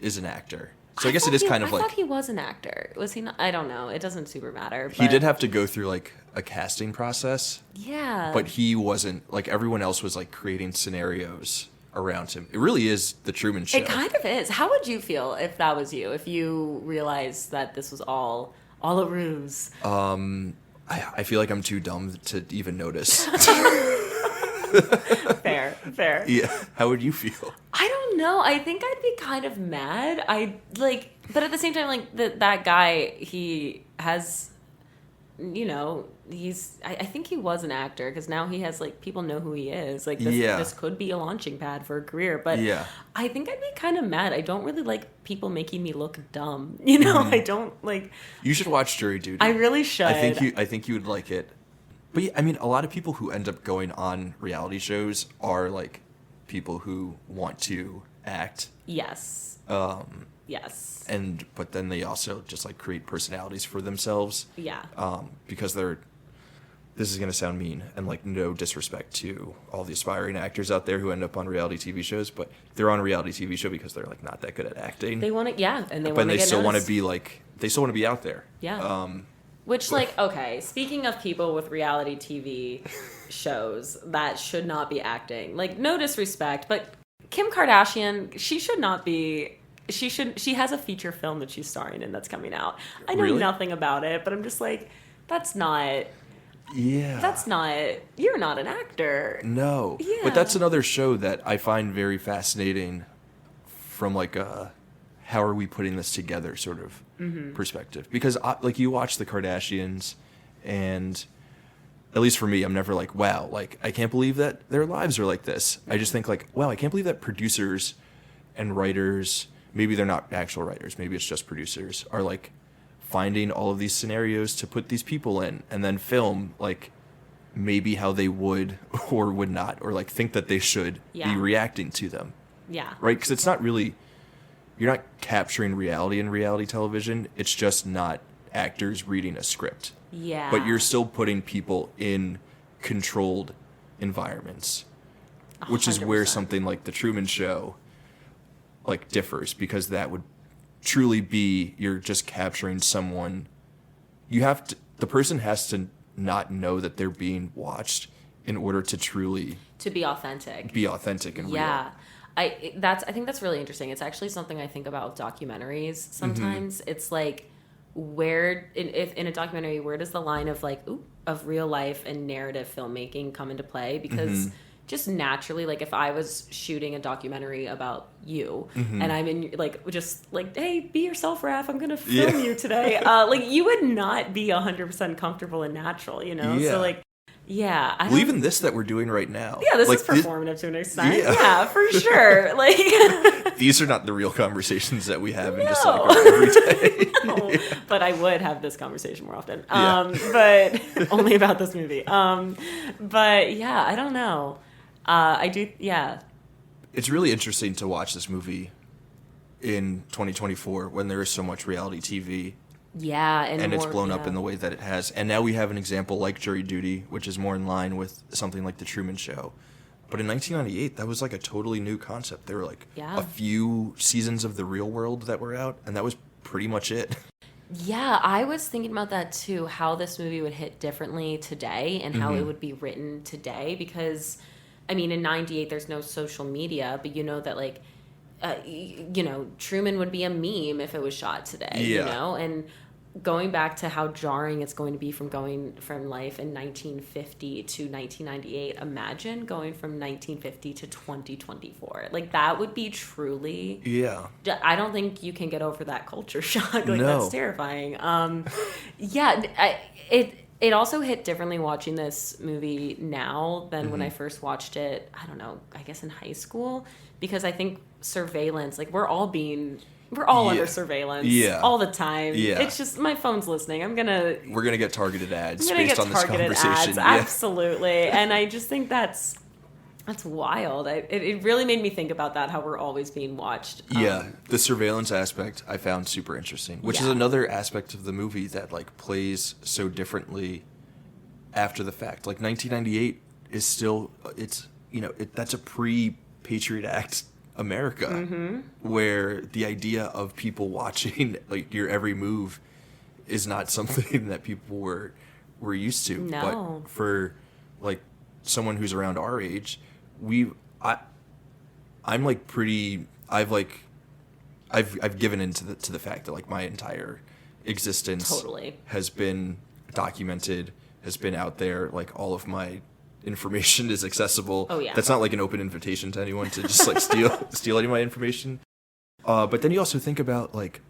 is an actor. So I guess it is kind of like... I thought he was an actor. Was he not? I don't know. It doesn't super matter. But... He did have to go through like a casting process. Yeah. But he wasn't, like everyone else was like creating scenarios around him. It really is the Truman Show. It kind of is. How would you feel if that was you? If you realized that this was all a ruse? I feel like I'm too dumb to even notice. Fair. Yeah. How would you feel? I don't know. I think I'd be kind of mad. But at the same time, like that guy, he has, I think he was an actor because now he has like people know who he is. Like this could be a launching pad for a career. But I think I'd be kind of mad. I don't really like people making me look dumb. I don't like. You should watch Jury Duty. I really should. I think you would like it. But yeah, I mean, a lot of people who end up going on reality shows are like people who want to act. Yes. Yes. But then they also just like create personalities for themselves. Yeah. Because this is going to sound mean and like no disrespect to all the aspiring actors out there who end up on reality TV shows, but they're on a reality TV show because they're like not that good at acting. They want to, and they still want to be like, they still want to be out there. Yeah. Which, like, okay, speaking of people with reality TV shows that should not be acting, like, no disrespect, but Kim Kardashian, she should not be, she has a feature film that she's starring in that's coming out. I know nothing about it, but I'm just like, you're not an actor. No. Yeah. But that's another show that I find very fascinating from, like, how are we putting this together sort of perspective, because like you watch the Kardashians and at least for me, I'm never like, wow, like I can't believe that their lives are like this. I just think like, wow, I can't believe that producers and writers, maybe they're not actual writers, maybe it's just producers, are like finding all of these scenarios to put these people in and then film like maybe how they would or would not, or like think that they should be reacting to them. Yeah. Right? Because it's not really, you're not capturing reality in reality television. It's just not actors reading a script. Yeah. But you're still putting people in controlled environments, 100%. Which is where something like The Truman Show like differs, because that would truly be, you're just capturing someone. You have to, the person has to not know that they're being watched in order to truly be authentic. And yeah. real. I think that's really interesting. It's actually something I think about with documentaries sometimes. It's like where if in a documentary, where does the line of like of real life and narrative filmmaking come into play? Because just naturally, like if I was shooting a documentary about you and I'm in like just like, hey, be yourself, Raph, I'm gonna film you today, like you would not be 100% comfortable and natural, you know? So like, yeah, well, even this that we're doing right now, this like, is performative to an extent. Yeah, for sure. Like these are not the real conversations that we have in just like our everyday. No, but I would have this conversation more often. But only about this movie. But yeah, I don't know. I do. Yeah. It's really interesting to watch this movie in 2024 when there is so much reality TV. Yeah, and it's blown up in the way that it has. And now we have an example like Jury Duty, which is more in line with something like The Truman Show. But in 1998, that was like a totally new concept. There were like a few seasons of The Real World that were out, and that was pretty much it. Yeah, I was thinking about that too, how this movie would hit differently today and how it would be written today. Because, I mean, in 98, there's no social media, but you know that like, you know, Truman would be a meme if it was shot today, you know? And going back to how jarring it's going to be from going from life in 1950 to 1998, imagine going from 1950 to 2024. Like, that would be truly... Yeah. I don't think you can get over that culture shock. Like, that's terrifying. Yeah, it also hit differently watching this movie now than when I first watched it, I don't know, I guess in high school. Because I think surveillance, like, we're all under surveillance all the time. Yeah. It's just, my phone's listening. We're going to get targeted ads based on this conversation. Absolutely. And I just think that's wild. It really made me think about that, how we're always being watched. The surveillance aspect I found super interesting, which is another aspect of the movie that like plays so differently after the fact. Like 1998 is still, that's a pre-Patriot Act America, where the idea of people watching like your every move is not something that people were used to. No. But for like someone who's around our age, I'm like pretty. I've given into the fact that like my entire existence has been documented, has been out there. Like all of my information is accessible. Oh yeah. That's not like an open invitation to anyone to just like steal any of my information. But then you also think about like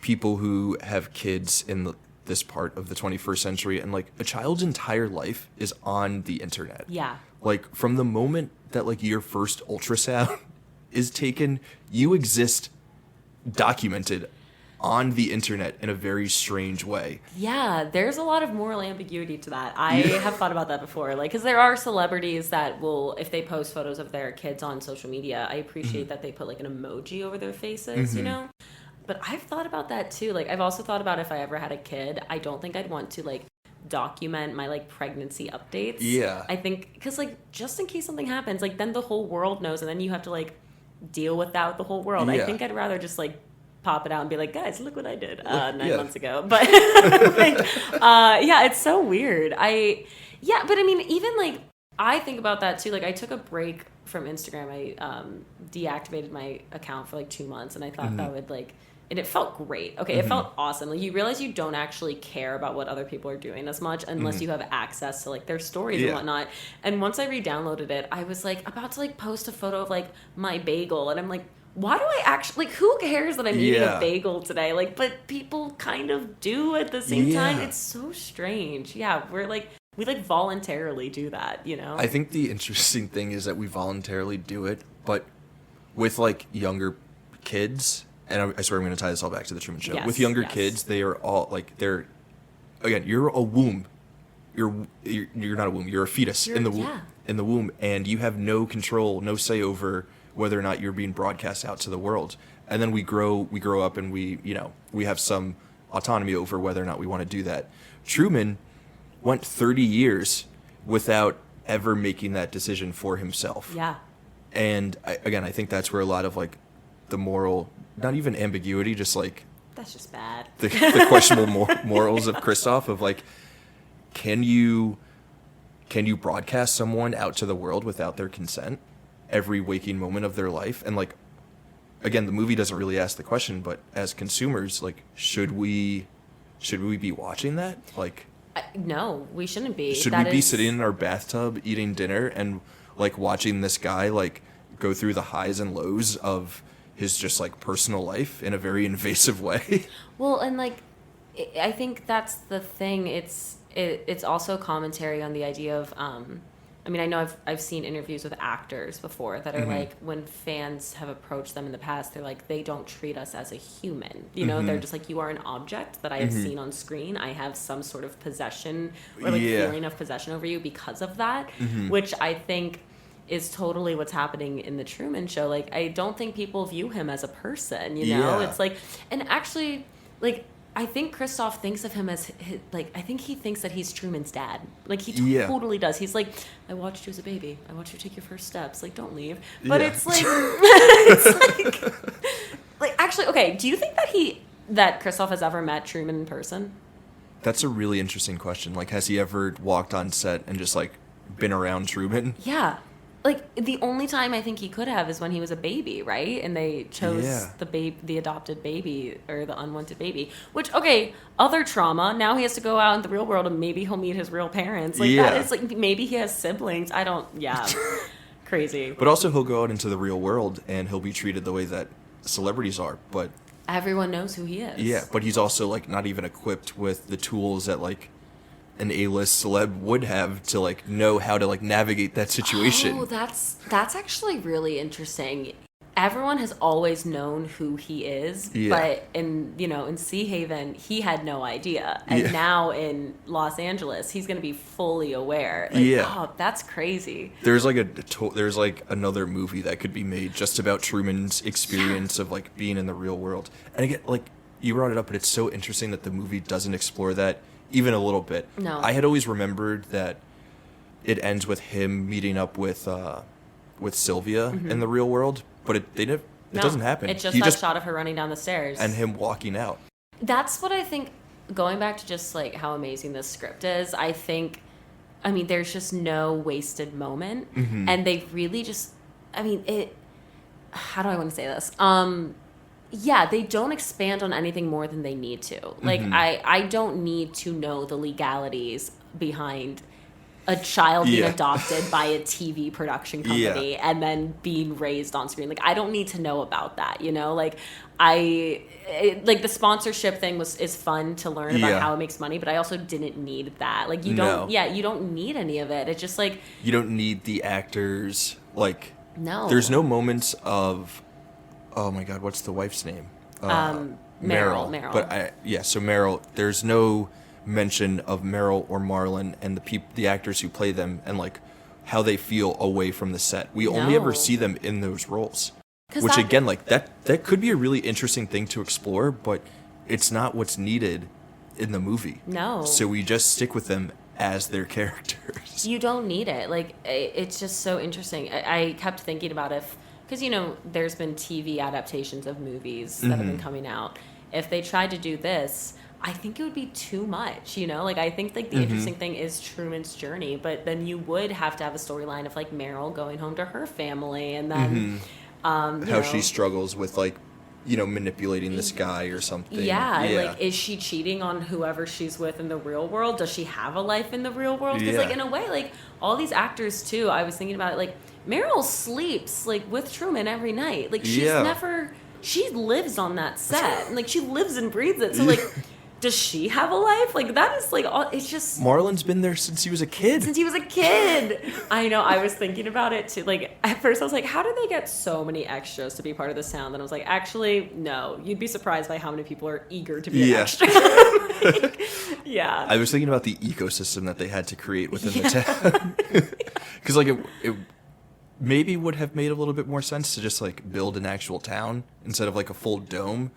people who have kids in this part of the 21st century, and like a child's entire life is on the internet. Yeah. Like from the moment that like your first ultrasound is taken, you exist documented on the internet in a very strange way. Yeah, there's a lot of moral ambiguity to that. I have thought about that before. Like, because there are celebrities that will, if they post photos of their kids on social media, I appreciate that they put like an emoji over their faces, you know? But I've thought about that too. Like, I've also thought about if I ever had a kid, I don't think I'd want to like document my like pregnancy updates. Yeah. I think, because like, just in case something happens, like then the whole world knows, and then you have to like deal with that with the whole world. I think I'd rather just like pop it out and be like, guys, look what I did 9 months ago. But like, it's so weird. But I mean, even like, I think about that too. Like, I took a break from Instagram. I deactivated my account for like 2 months, and I thought that would like, and it felt great. Okay, it felt awesome. Like, you realize you don't actually care about what other people are doing as much unless you have access to like their stories and whatnot. And once I re-downloaded it, I was like about to like post a photo of like my bagel, and I'm like, why do I actually, like, who cares that I'm eating a bagel today? Like, but people kind of do at the same time. It's so strange. Yeah, we like voluntarily do that, you know? I think the interesting thing is that we voluntarily do it, but with like younger kids, and I swear I'm going to tie this all back to the Truman Show. Yes, with younger kids, they are all like, you're a womb. You're not a womb. You're a fetus in the womb, and you have no control, no say over whether or not you're being broadcast out to the world. And then we grow up, and we have some autonomy over whether or not we want to do that. Truman went 30 years without ever making that decision for himself. Yeah. And I think that's where a lot of like the moral, not even ambiguity, just like that's just bad. The questionable morals of Christoph, of like, can you broadcast someone out to the world without their consent every waking moment of their life? And like, again, the movie doesn't really ask the question, but as consumers, like, should we be watching that? Like, no, we shouldn't be. Should we be sitting in our bathtub eating dinner and like watching this guy like go through the highs and lows of his just like personal life in a very invasive way? Well, and like, I think that's the thing. It's also commentary on the idea of, I mean, I know I've seen interviews with actors before that are like, when fans have approached them in the past, they're like, they don't treat us as a human. You know, they're just like, you are an object that I have seen on screen. I have some sort of possession or like feeling of possession over you because of that, which I think is totally what's happening in the Truman Show. Like, I don't think people view him as a person, you know? It's like, and actually, like, I think Christoph thinks of him as, like, I think he thinks that he's Truman's dad. Like, he totally does. He's like, I watched you as a baby. I watched you take your first steps. Like, don't leave. But it's like, like, actually, okay, do you think that Christoph has ever met Truman in person? That's a really interesting question. Like, has he ever walked on set and just, like, been around Truman? Yeah. Like, the only time I think he could have is when he was a baby, right? And they chose the adopted baby or the unwanted baby. Which, okay, other trauma. Now he has to go out in the real world and maybe he'll meet his real parents. Like, that is, like, maybe he has siblings. I don't, crazy. But also he'll go out into the real world and he'll be treated the way that celebrities are. But everyone knows who he is. Yeah, but he's also, like, not even equipped with the tools that, like, an A-list celeb would have to like know how to like navigate that situation. Oh, that's actually really interesting. Everyone has always known who he is, but in Sea Haven he had no idea, and now in Los Angeles he's going to be fully aware. Like, oh, that's crazy. There's like another movie that could be made just about Truman's experience of like being in the real world. And again, like you brought it up, but it's so interesting that the movie doesn't explore that even a little bit. No. I had always remembered that it ends with him meeting up with Sylvia in the real world, but it doesn't happen. It's just that shot of her running down the stairs. And him walking out. That's what I think, going back to just like how amazing this script is, I mean, there's just no wasted moment. And they really just, I mean, how do I want to say this? They don't expand on anything more than they need to. Like, I don't need to know the legalities behind a child being adopted by a TV production company and then being raised on screen. Like, I don't need to know about that, you know? Like, like the sponsorship thing is fun to learn about how it makes money, but I also didn't need that. Like, you don't need any of it. It's just like, you don't need the actors. Like, no, there's no moments of, oh my God, what's the wife's name? Meryl. But so Meryl, there's no mention of Meryl or Marlon and the actors who play them and like how they feel away from the set. We only ever see them in those roles. Which again, like that could be a really interesting thing to explore, but it's not what's needed in the movie. No. So we just stick with them as their characters. You don't need it. Like, it's just so interesting. I kept thinking about because, you know, there's been TV adaptations of movies that have been coming out. If they tried to do this, I think it would be too much, you know? Like, I think, like, the interesting thing is Truman's journey, but then you would have to have a storyline of, like, Meryl going home to her family, and then, how she struggles with, like, you know, manipulating this guy or something. Yeah, like, is she cheating on whoever she's with in the real world? Does she have a life in the real world? Because, like, in a way, like, all these actors, too, I was thinking about it, like, Meryl sleeps, like, with Truman every night. Like, she lives on that set. Like, she lives and breathes it. So, like, does she have a life? Like, that is, like, it's just... Marlon's been there since he was a kid. I know. I was thinking about it, too. Like, at first I was like, how do they get so many extras to be part of this town? Then I was like, actually, no. You'd be surprised by how many people are eager to be an extra. I was thinking about the ecosystem that they had to create within the town. Because, like, it maybe would have made a little bit more sense to just, like, build an actual town instead of, like, a full dome.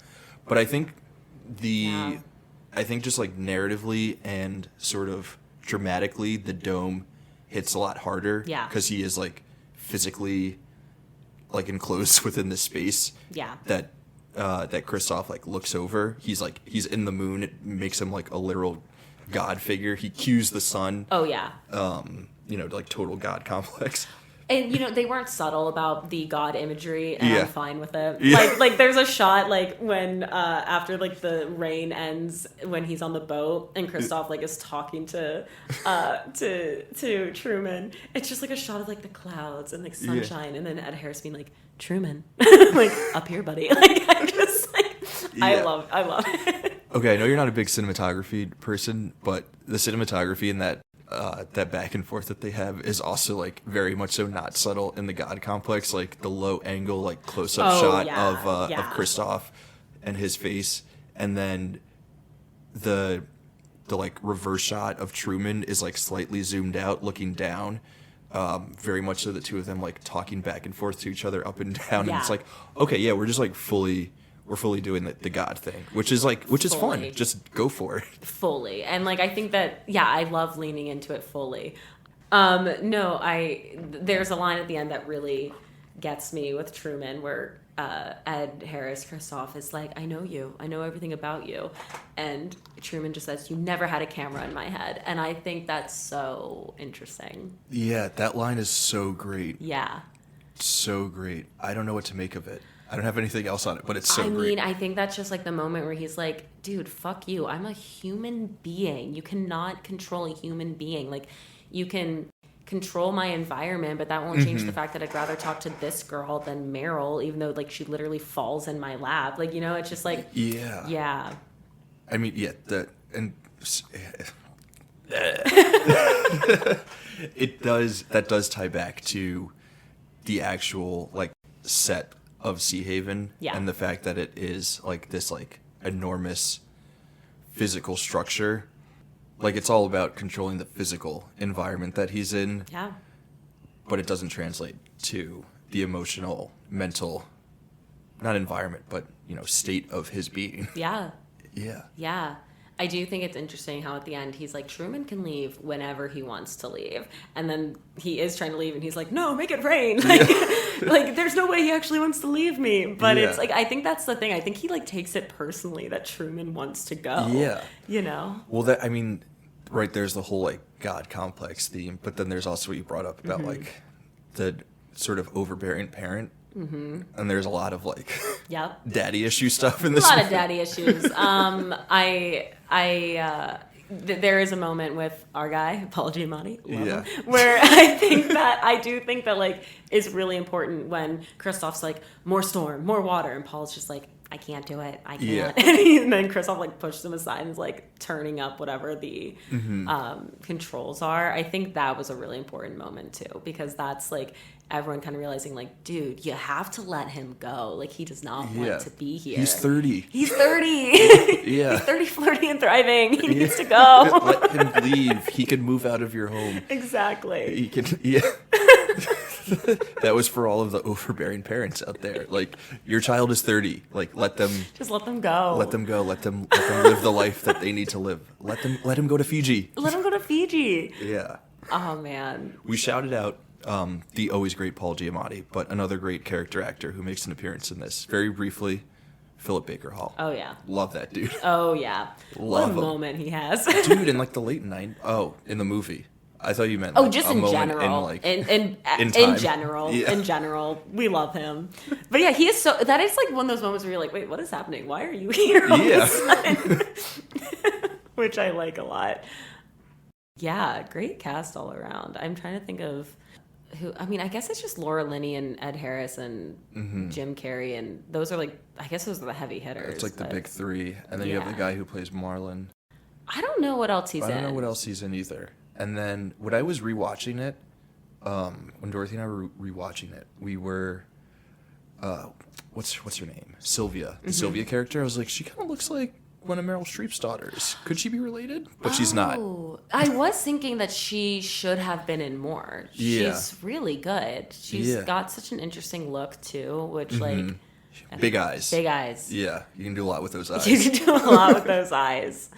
But I think I think just like narratively and sort of dramatically, the dome hits a lot harder. Yeah. Because he is like physically like enclosed within the space. Yeah. That Christoph like looks over. He's in the moon. It makes him like a literal god figure. He cues the sun. Oh yeah. You know, like total god complex. And, they weren't subtle about the God imagery, and Yeah. I'm fine with it. Yeah. Like, there's a shot, like, when, after, like, the rain ends, when he's on the boat, and Christoph, like, is talking to Truman. It's just, like, a shot of, like, the clouds and, like, sunshine, and then Ed Harris being like, Truman. Like, up here, buddy. Like, I just, like, I love it. Okay, I know you're not a big cinematography person, but the cinematography in that back and forth that they have is also like very much so not subtle in the God complex, like the low angle, like close up shot of Christoph and his face, and then the like reverse shot of Truman is like slightly zoomed out, looking down. Very much so the two of them like talking back and forth to each other up and down, and it's like, okay, yeah, we're just like fully doing the God thing, which is fun. Just go for it. Fully. And like, I think that, I love leaning into it fully. There's a line at the end that really gets me with Truman where Ed Harris, Christoph, is like, I know you. I know everything about you. And Truman just says, you never had a camera in my head. And I think that's so interesting. Yeah, that line is so great. Yeah. So great. I don't know what to make of it. I don't have anything else on it, but it's so great. I think that's just like the moment where he's like, dude, fuck you. I'm a human being. You cannot control a human being. Like, you can control my environment, but that won't change the fact that I'd rather talk to this girl than Meryl, even though, like, she literally falls in my lap. Like, it's just like... Yeah. Yeah. I mean, yeah, that does tie back to the actual, like, set of Sea Haven, and the fact that it is like this like enormous physical structure. Like, it's all about controlling the physical environment that he's in, but it doesn't translate to the emotional, mental, not environment, but state of his being. Yeah I do think it's interesting how at the end he's like, Truman can leave whenever he wants to leave, and then he is trying to leave and he's like, no, make it rain. Like, like, there's no way he actually wants to leave me. But it's like, I think that's the thing. I think he like takes it personally that Truman wants to go. Well, I mean, right, there's the whole like God complex theme, but then there's also what you brought up about like the sort of overbearing parent. And there's a lot of like daddy issue stuff in this. A lot of daddy issues. There is a moment with our guy Paul Giamatti, where I do think that like is really important when Christoph's like, more storm, more water, and Paul's just like, I can't do it. I can't. And then Christoph like pushes him aside and is like turning up whatever the controls are. I think that was a really important moment too, because that's like everyone kind of realizing like, dude, you have to let him go. Like, he does not want to be here. He's 30. He's 30. He's 30, flirty, and thriving. He needs to go. Let him leave. He can move out of your home. Exactly. He can, That was for all of the overbearing parents out there. Like, your child is 30. Like, let them... Just let them go. Let them go. Let them live the life that they need to live. Let him go to Fiji. Let him go to Fiji. Yeah. Oh, man. We shouted out the always great Paul Giamatti, but another great character actor who makes an appearance in this. Very briefly, Philip Baker Hall. Oh, yeah. Love that dude. Oh, yeah. Love what a moment he has. Dude, in like the late 90s. Oh, in the movie. I thought you meant like, just in general. In general. Yeah. In general. We love him. But yeah, he is so... That is like one of those moments where you're like, wait, what is happening? Why are you here all of a sudden? Which I like a lot. Yeah, great cast all around. I'm trying to think of who... I mean, I guess it's just Laura Linney and Ed Harris and Jim Carey, and those are like... I guess those are the heavy hitters. It's like the big three. And then you have the guy who plays Marlon. I don't know what else he's in. I don't know what else he's in either. And then when I was rewatching it, when Dorothy and I were rewatching it, we were, what's her name? Sylvia. The Sylvia character. I was like, she kind of looks like one of Meryl Streep's daughters. Could she be related? But she's not. I was thinking that she should have been in more. Yeah. She's really good. She's got such an interesting look too, which like... Big eyes. Big eyes. Yeah, you can do a lot with those eyes. You can do a lot with those eyes.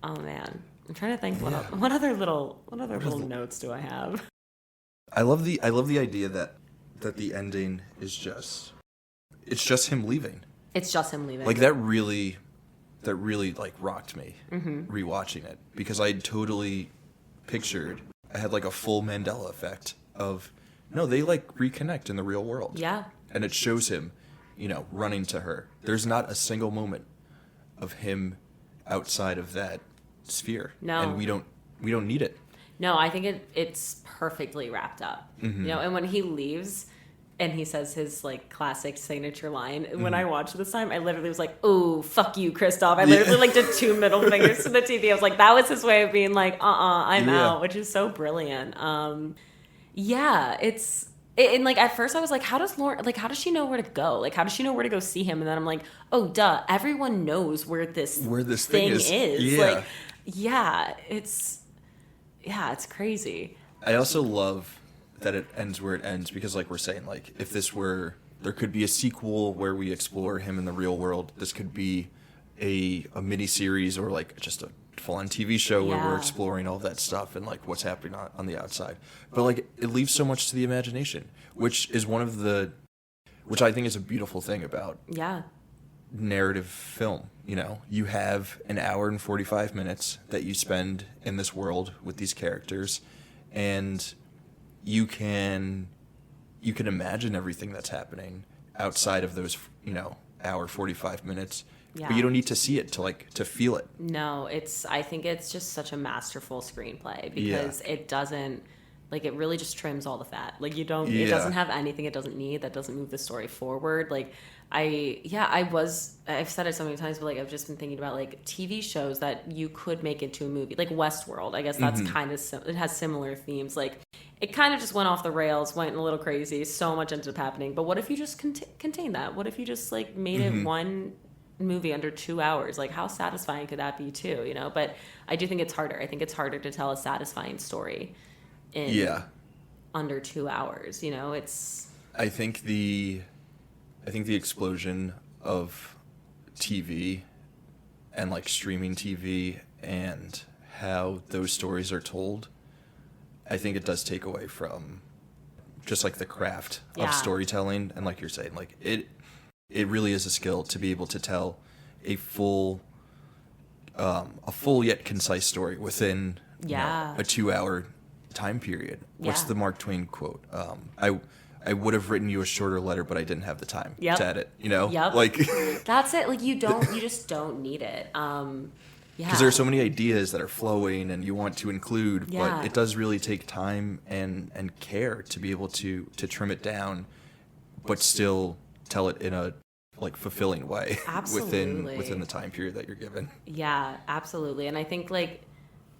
Oh, man. I'm trying to think what other little notes do I have? I love the idea that the ending is just him leaving. It's just him leaving. Like that really like rocked me rewatching it, because I totally pictured, I had like a full Mandela effect of No, they like reconnect in the real world. Yeah. And it shows him, running to her. There's not a single moment of him outside of that sphere. No. And we don't need it. No, I think it's perfectly wrapped up. Mm-hmm. And when he leaves and he says his like classic signature line, when I watched this time, I literally was like, "Oh, fuck you, Christoph." I literally like did 2 middle fingers to the TV. I was like, that was his way of being like, I'm out, which is so brilliant. And like at first I was like, how does she know where to go? Like, how does she know where to go see him? And then I'm like, oh, duh, everyone knows where this thing is. Yeah. Like, it's crazy. I also love that it ends where it ends because, like we're saying, like if there could be a sequel where we explore him in the real world. This could be a mini series or like just a full-on TV show where we're exploring all that stuff and like what's happening on the outside. But like it leaves so much to the imagination, which is which I think is a beautiful thing about narrative film. You have an hour and 45 minutes that you spend in this world with these characters, and you can imagine everything that's happening outside of those hour 45 minutes. Yeah. But you don't need to see it to feel it. No, I think it's just such a masterful screenplay because it doesn't, like, it really just trims all the fat. Like, it doesn't have anything it doesn't need that doesn't move the story forward. Like, I've said it so many times, but like, I've just been thinking about like TV shows that you could make into a movie, like Westworld. I guess that's kind of, it has similar themes. Like, it kind of just went off the rails, went a little crazy. So much ended up happening. But what if you just contain that? What if you just like made it one movie under 2 hours? Like, how satisfying could that be too? But I do think it's harder. I think it's harder to tell a satisfying story in under 2 hours. I think the explosion of TV and like streaming TV and how those stories are told, I think it does take away from just like the craft of storytelling. And like you're saying, like it really is a skill to be able to tell a full yet concise story within a 2 hour time period. What's the Mark Twain quote? I would have written you a shorter letter, but I didn't have the time to edit. Like that's it. Like you just don't need it. Because there are so many ideas that are flowing and you want to include, but it does really take time and care to be able to trim it down, but still tell it in a like fulfilling way within the time period that you're given. Yeah, absolutely. And I think like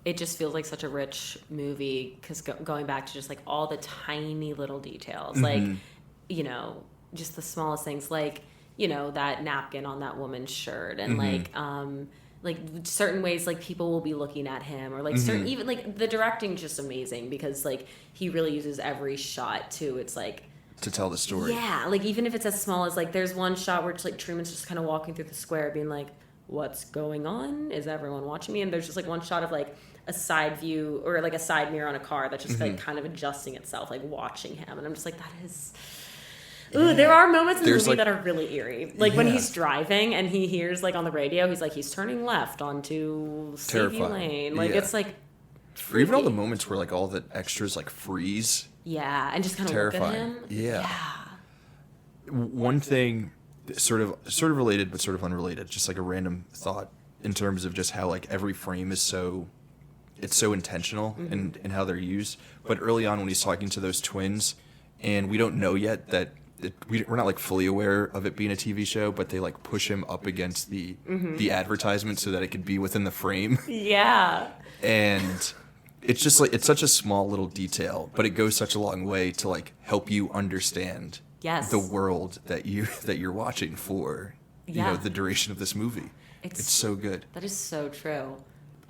it just feels like such a rich movie because going back to just like all the tiny little details, like just the smallest things, like that napkin on that woman's shirt, and like certain ways like people will be looking at him, or like certain, even like the directing's just amazing because like he really uses every shot to tell the story. Yeah, like even if it's as small as like there's one shot where it's like Truman's just kind of walking through the square being like, what's going on? Is everyone watching me? And there's just like one shot of like a side view or like a side mirror on a car that's just like kind of adjusting itself, like watching him. And I'm just like, that is... Ooh, there are moments in the movie that are really eerie. Like when he's driving and he hears like on the radio, he's like, he's turning left onto Stevie Lane. Like it's like... Or even all the moments where like all the extras like freeze. Yeah, and just kind of look at him. Yeah. One thing, sort of related but sort of unrelated, just like a random thought in terms of just how like every frame is so intentional in how they're used. But early on when he's talking to those twins, and we don't know yet that we're not like fully aware of it being a TV show, but they like push him up against the advertisement so that it could be within the frame. Yeah. And it's just like, it's such a small little detail, but it goes such a long way to like help you understand the world that you're watching for, the duration of this movie. It's so good. That is so true.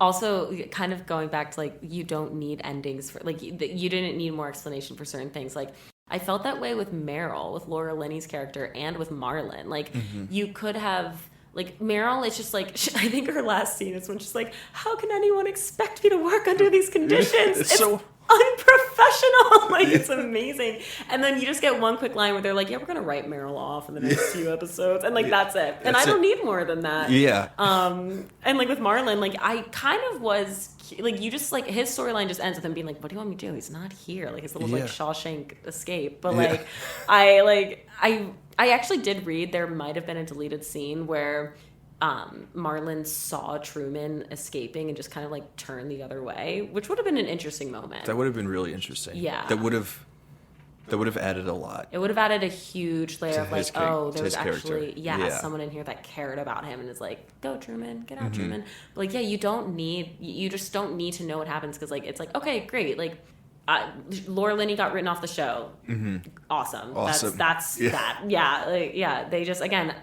Also, kind of going back to like, you don't need endings for like, you didn't need more explanation for certain things. Like I felt that way with Meryl, with Laura Linney's character, and with Marlon. Like you could have, like Meryl, it's just like, I think her last scene is when she's like, how can anyone expect me to work under these conditions? It's so unprofessional. Like, it's amazing. And then you just get one quick line where they're like, yeah, we're going to write Meryl off in the next few episodes. And, like, that's it. And I don't need more than that. Yeah. And, like, with Marlon, like, I kind of was, like, you just, like, his storyline just ends with him being like, what do you want me to do? He's not here. Like, his little, like, Shawshank escape. But, like, I actually did read there might have been a deleted scene where Marlon saw Truman escaping and just kind of like turned the other way, which would have been an interesting moment. That would have been really interesting. Yeah. That would have added a lot. It would have added a huge layer of like, oh, there was actually, yeah, someone in here that cared about him and is like, go Truman, get out Truman. But like, yeah, you just don't need to know what happens because like, it's like, okay, great. Like, Laura Linney got written off the show. Awesome. That's that. Yeah. Like, yeah. They just, again,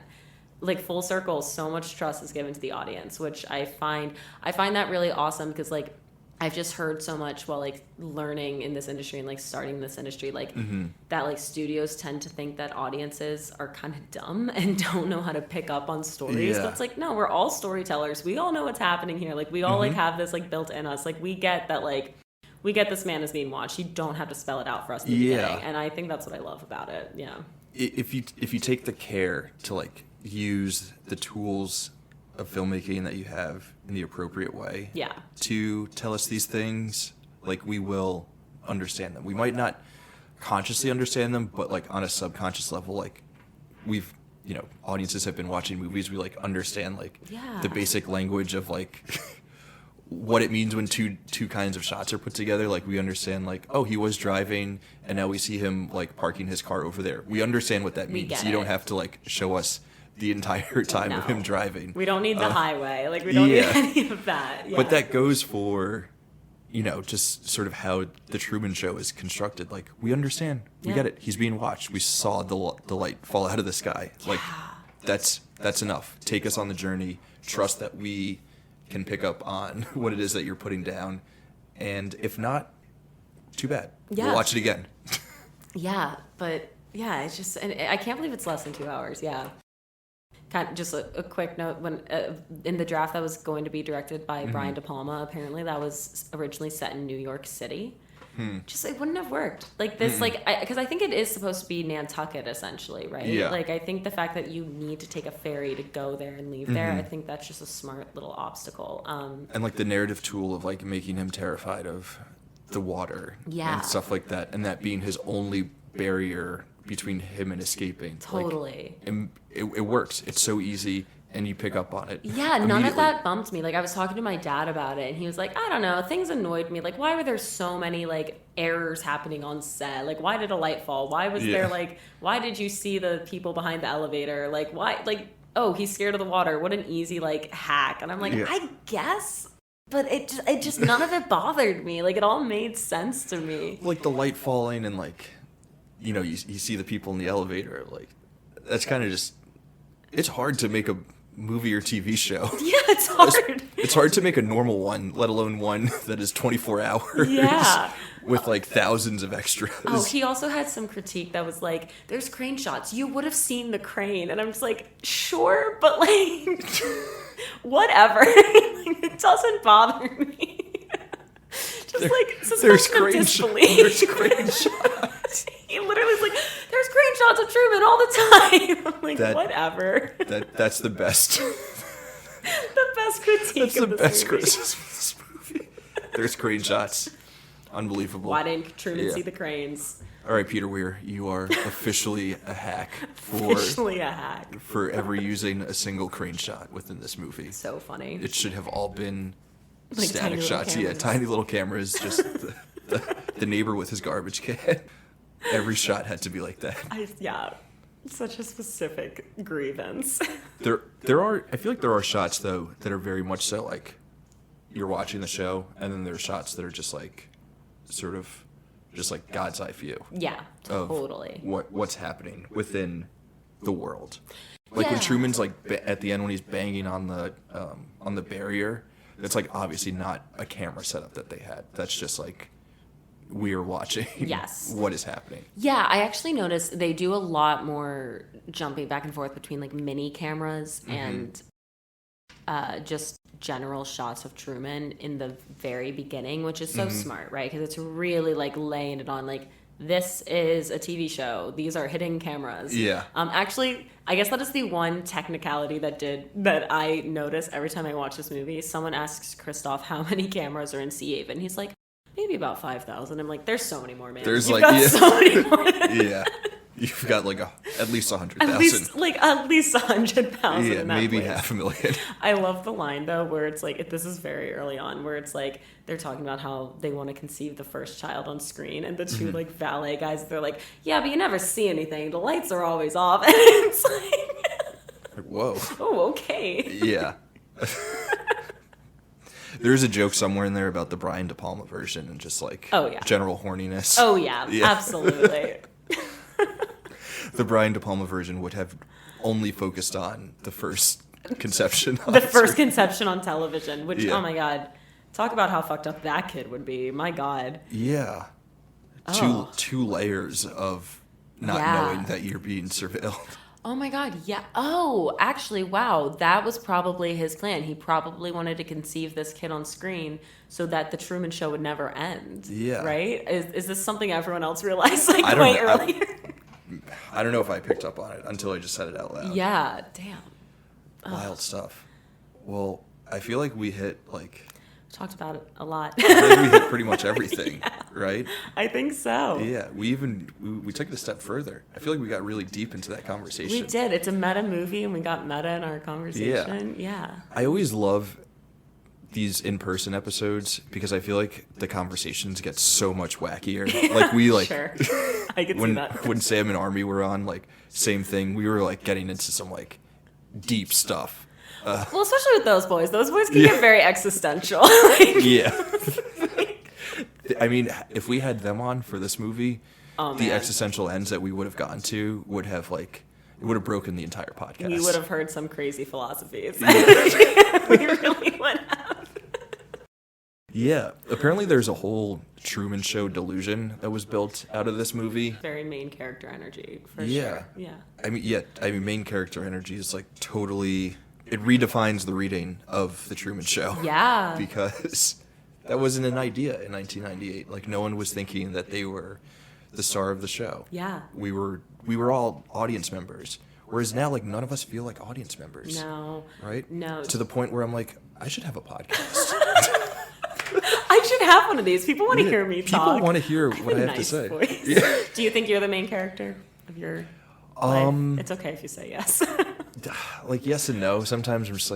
like full circle, so much trust is given to the audience, which I find that really awesome because like I've just heard so much while like learning in this industry and like starting this industry, like that like studios tend to think that audiences are kind of dumb and don't know how to pick up on stories. But it's like, no, we're all storytellers. We all know what's happening here. Like we all like have this like built in us. Like we get that like we get this man is being watched. You don't have to spell it out for us in the beginning. And I think that's what I love about it. Yeah. If you take the care to like use the tools of filmmaking that you have in the appropriate way to tell us these things, like we will understand them. We might not consciously understand them, but like on a subconscious level, like we've, audiences have been watching movies, we like understand like the basic language of like what it means when two kinds of shots are put together. Like we understand like, oh, he was driving and now we see him like parking his car over there. We understand what that means. You don't have to like show us the entire time of him driving. We don't need the highway. Like we don't need any of that. Yeah. But that goes for, just sort of how the Truman Show is constructed. Like we understand, we get it. He's being watched. We saw the light fall out of the sky. Like that's enough. Take us on the journey. Trust that we can pick up on what it is that you're putting down. And if not, too bad. We'll watch it again. But it's just, and I can't believe it's less than 2 hours. Kind of just a quick note, when in the draft that was going to be directed by Brian De Palma, apparently that was originally set in New York City. Just it wouldn't have worked like this, because I think it is supposed to be Nantucket essentially, right? Like I think the fact that you need to take a ferry to go there and leave there, I think that's just a smart little obstacle. And like the narrative tool of like making him terrified of the water and stuff like that, and that being his only barrier between him and escaping. Totally. Like, it works. It's so easy, and you pick up on it. Yeah, none of that bumped me. Like, I was talking to my dad about it, and he was like, I don't know, things annoyed me. Like, why were there so many, like, errors happening on set? Like, why did a light fall? Why was there, like, why did you see the people behind the elevator? Like, why, like, oh, he's scared of the water. What an easy, like, hack. And I'm like, I guess... But it just none of it bothered me. Like, it all made sense to me. Like, the light falling and, like... you see the people in the elevator, like, that's kind of just, it's hard to make a movie or TV show. Yeah, it's hard. It's hard to make a normal one, let alone one that is 24 hours. Yeah. With, like, thousands of extras. Oh, he also had some critique that was like, there's crane shots. You would have seen the crane. And I'm just like, sure, but, like, whatever. Like, it doesn't bother me. Just like suspension of disbelief. There's crane shots. He literally was like, "There's crane shots of Truman all the time." I'm like, whatever. That's the best. The best critique. That's the best criticism of this movie. There's crane shots. Unbelievable. Why didn't Truman see the cranes? All right, Peter Weir, you are officially a hack for ever using a single crane shot within this movie. So funny. It should have all been like static shots. Cameras. Yeah, tiny little cameras. Just the neighbor with his garbage can. Every shot had to be like that. Such a specific grievance. I feel like there are shots though that are very much so like you're watching the show, and then there are shots that are just like sort of just like God's eye view. Yeah, totally. What's happening within the world. Like when Truman's like at the end when he's banging on the barrier, it's like obviously not a camera setup that they had. That's just like we're watching what is happening. Yeah, I actually noticed they do a lot more jumping back and forth between like mini cameras and just general shots of Truman in the very beginning, which is so smart, right? Because it's really like laying it on like, this is a TV show. These are hidden cameras. Yeah. Actually, I guess that is the one technicality that I notice every time I watch this movie. Someone asks Christoph how many cameras are in C8, and he's like, maybe about 5,000. I'm like, there's so many more, man. There's You've like got so many more. Yeah. You've got like at least 100,000. At least 100,000. Yeah, in that maybe place. 500,000. I love the line though, where it's like, this is very early on, where it's like they're talking about how they want to conceive the first child on screen, and the two like valet guys, they're like, yeah, but you never see anything. The lights are always off, and it's like, whoa. Oh, okay. Yeah. There's a joke somewhere in there about the Brian De Palma version and just like general horniness. Oh yeah. Absolutely. The Brian De Palma version would have only focused on the first conception. Conception on television, which, oh my God, talk about how fucked up that kid would be. My God. Yeah. Two layers of not knowing that you're being surveilled. Oh my God, yeah. Oh, actually, wow. That was probably his plan. He probably wanted to conceive this kid on screen so that the Truman Show would never end. Yeah. Right? Is this something everyone else realized earlier? I don't know if I picked up on it until I just said it out loud. Yeah, damn. Wild stuff. Well, I feel like we hit talked about it a lot. I feel like we hit pretty much everything, right? I think so. Yeah, we took it a step further. I feel like we got really deep into that conversation. We did. It's a meta movie, and we got meta in our conversation. Yeah. I always love these in-person episodes because I feel like the conversations get so much wackier. Sure. I can see that. When Sam and Army were on, same thing. We were getting into some deep stuff. Well, especially with those boys. Those boys can get very existential. Yeah. I mean, if we had them on for this movie, the existential ends that we would have gotten to would have it would have broken the entire podcast. You would have heard some crazy philosophies. Yeah. We really would have. Yeah. Apparently there's a whole Truman Show delusion that was built out of this movie. Very main character energy, for sure. Yeah. I mean, main character energy is totally... It redefines the reading of The Truman Show. Yeah. Because that wasn't an idea in 1998. No one was thinking that they were the star of the show. Yeah. We were all audience members. Whereas now, none of us feel like audience members. No. Right? No. To the point where I'm I should have a podcast. I should have one of these. People want to hear me talk. People want to hear what I have to say. Yeah. Do you think you're the main character of your life? It's okay if you say yes. Yes and no. Sometimes I'm just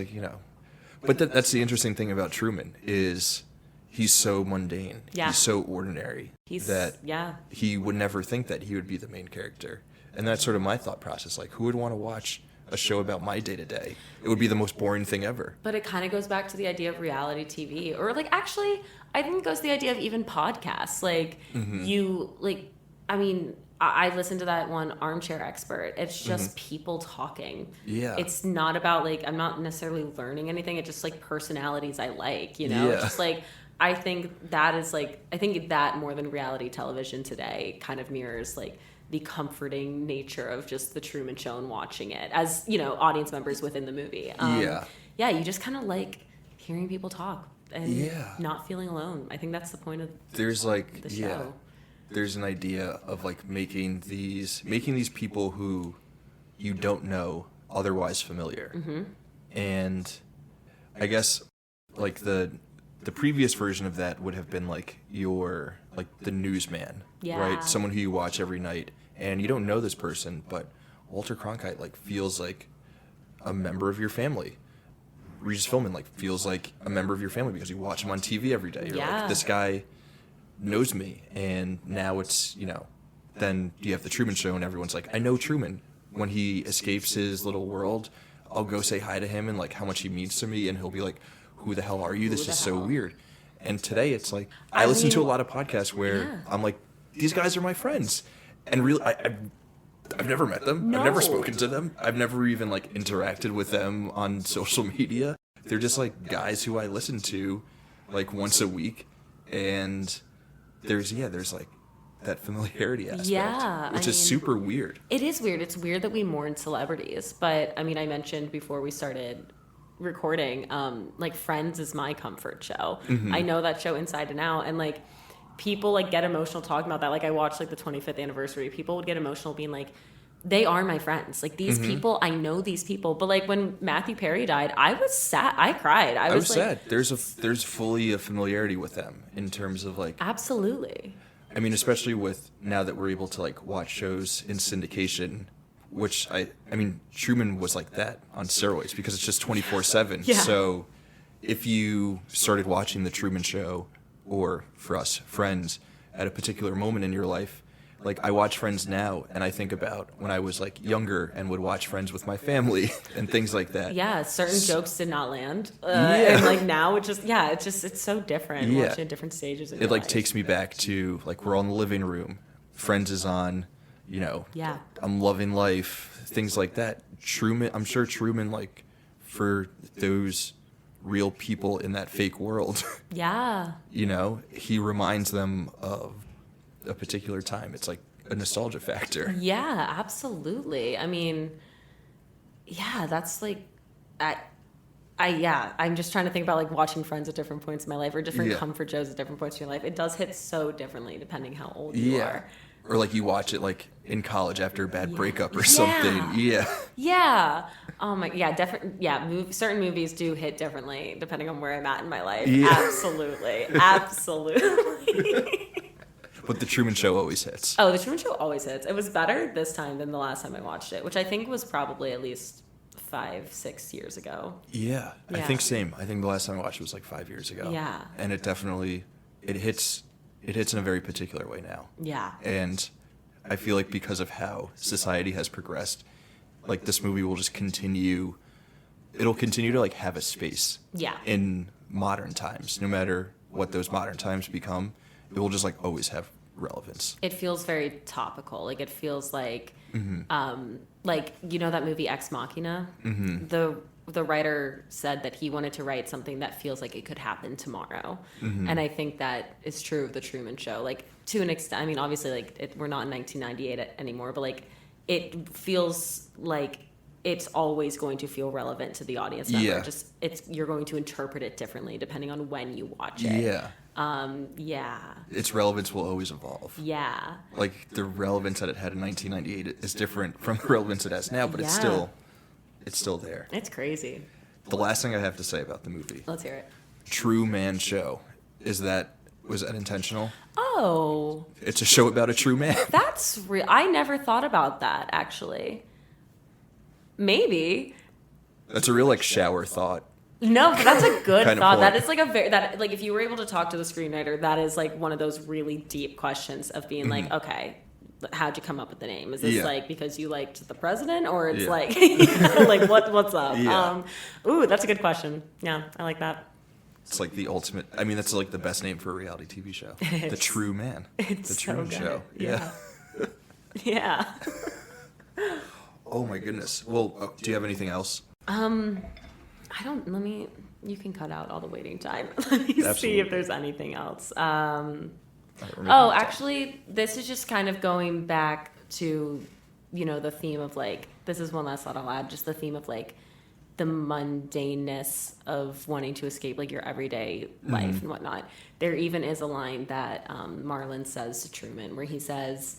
But that's the interesting thing about Truman is he's so mundane. Yeah. He's so ordinary that he would never think that he would be the main character. And that's sort of my thought process. Who would want to watch a show about my day-to-day? It would be the most boring thing ever. But it kind of goes back to the idea of reality TV. Or, actually, I think it goes to the idea of even podcasts. I listened to that one Armchair Expert. It's just people talking. Yeah. It's not about, I'm not necessarily learning anything. It's just, personalities I like, Yeah. It's just, I think that is, I think that more than reality television today kind of mirrors, the comforting nature of just the Truman Show and watching it as, audience members within the movie. Yeah, you just kind of like hearing people talk and not feeling alone. I think that's the point of the show. There's an idea of making these people who you don't know otherwise familiar. Mm-hmm. And I guess the previous version of that would have been your the newsman, right? Someone who you watch every night and you don't know this person, but Walter Cronkite feels like a member of your family. Regis Philbin feels like a member of your family because you watch him on TV every day. You're this guy knows me. And now it's, then you have the Truman Show and everyone's I know Truman. When he escapes his little world, I'll go say hi to him and how much he means to me, and he'll be who the hell are you? This is so weird. And today it's I listen to a lot of podcasts where I'm these guys are my friends. And really, I've never met them. No. I've never spoken to them. I've never even interacted with them on social media. They're just guys who I listen to once a week. And there's that familiarity aspect, which is super weird. It is weird. It's weird that we mourn celebrities. But I mentioned before we started recording, like Friends is my comfort show. I know that show inside and out, and like people like get emotional talking about that. Like I watched like the 25th anniversary. People would get emotional being like, they are my friends. Like these people, I know these people. But like when Matthew Perry died, I was sad. I cried. I was like, sad. There's fully a familiarity with them in terms of like. Absolutely. I mean, especially with now that we're able to like watch shows in syndication, which I mean, Truman was like that on steroids because it's just 24/7. Yeah. So if you started watching the Truman Show, or for us, Friends, at a particular moment in your life. Like, I watch Friends now, and I think about when I was, like, younger and would watch Friends with my family and things like that. Yeah, certain jokes did not land. And, like, now it's so different watching at different stages of your life. Takes me back to, like, we're all in the living room. Friends is on, you know. Yeah. I'm loving life, things like that. I'm sure Truman, like, for those real people in that fake world. Yeah. You know, he reminds them of a particular time. It's like a nostalgia factor. Yeah, absolutely. I mean, yeah, that's like, I'm just trying to think about like watching Friends at different points in my life or different comfort shows at different points in your life. It does hit so differently depending how old you are. Or like you watch it like in college after a bad breakup or something. Yeah. Yeah. Oh my, different. Yeah. Certain movies do hit differently depending on where I'm at in my life. Yeah. Absolutely. Absolutely. But the Truman Show always hits. Oh, the Truman Show always hits. It was better this time than the last time I watched it, which I think was probably at least 5-6 years ago. Yeah. I think same. I think the last time I watched it was like 5 years ago. Yeah. And it definitely, it hits in a very particular way now. Yeah. And I feel like because of how society has progressed, like this movie will just continue, it'll continue to like have a space in modern times, no matter what those modern times become. It will just like always have relevance. It feels very topical. Like it feels like, like, you know, that movie Ex Machina? The writer said that he wanted to write something that feels like it could happen tomorrow. And I think that is true of the Truman Show. Like to an extent, I mean, obviously like we're not in 1998 anymore, but like it feels like it's always going to feel relevant to the audience member. Yeah. Just you're going to interpret it differently depending on when you watch it. Yeah. Its relevance will always evolve. Yeah. Like the relevance that it had in 1998 is different from the relevance it has now, but it's still there. It's crazy. The last thing I have to say about the movie. Let's hear it. True Man Show. Was that intentional? Oh. It's a show about a true man. That's real. I never thought about that, actually. Maybe. That's a real like shower thought. No, but that's a good kind thought. of That is like like if you were able to talk to the screenwriter, that is like one of those really deep questions of being like, okay, how'd you come up with the name? Is this like because you liked the president, or it's like like what's up? Yeah. Ooh, that's a good question. Yeah, I like that. It's like the ultimate. I mean, that's like the best name for a reality TV show. The True Man. It's the so Truman good. Show. Yeah. Yeah. Oh my goodness. Well, do you have anything else? You can cut out all the waiting time. Let me see if there's anything else. Actually, this is just kind of going back to, you know, the theme of like, this is one last thought I'll add, just the theme of like the mundaneness of wanting to escape like your everyday life and whatnot. There even is a line that Marlon says to Truman where he says,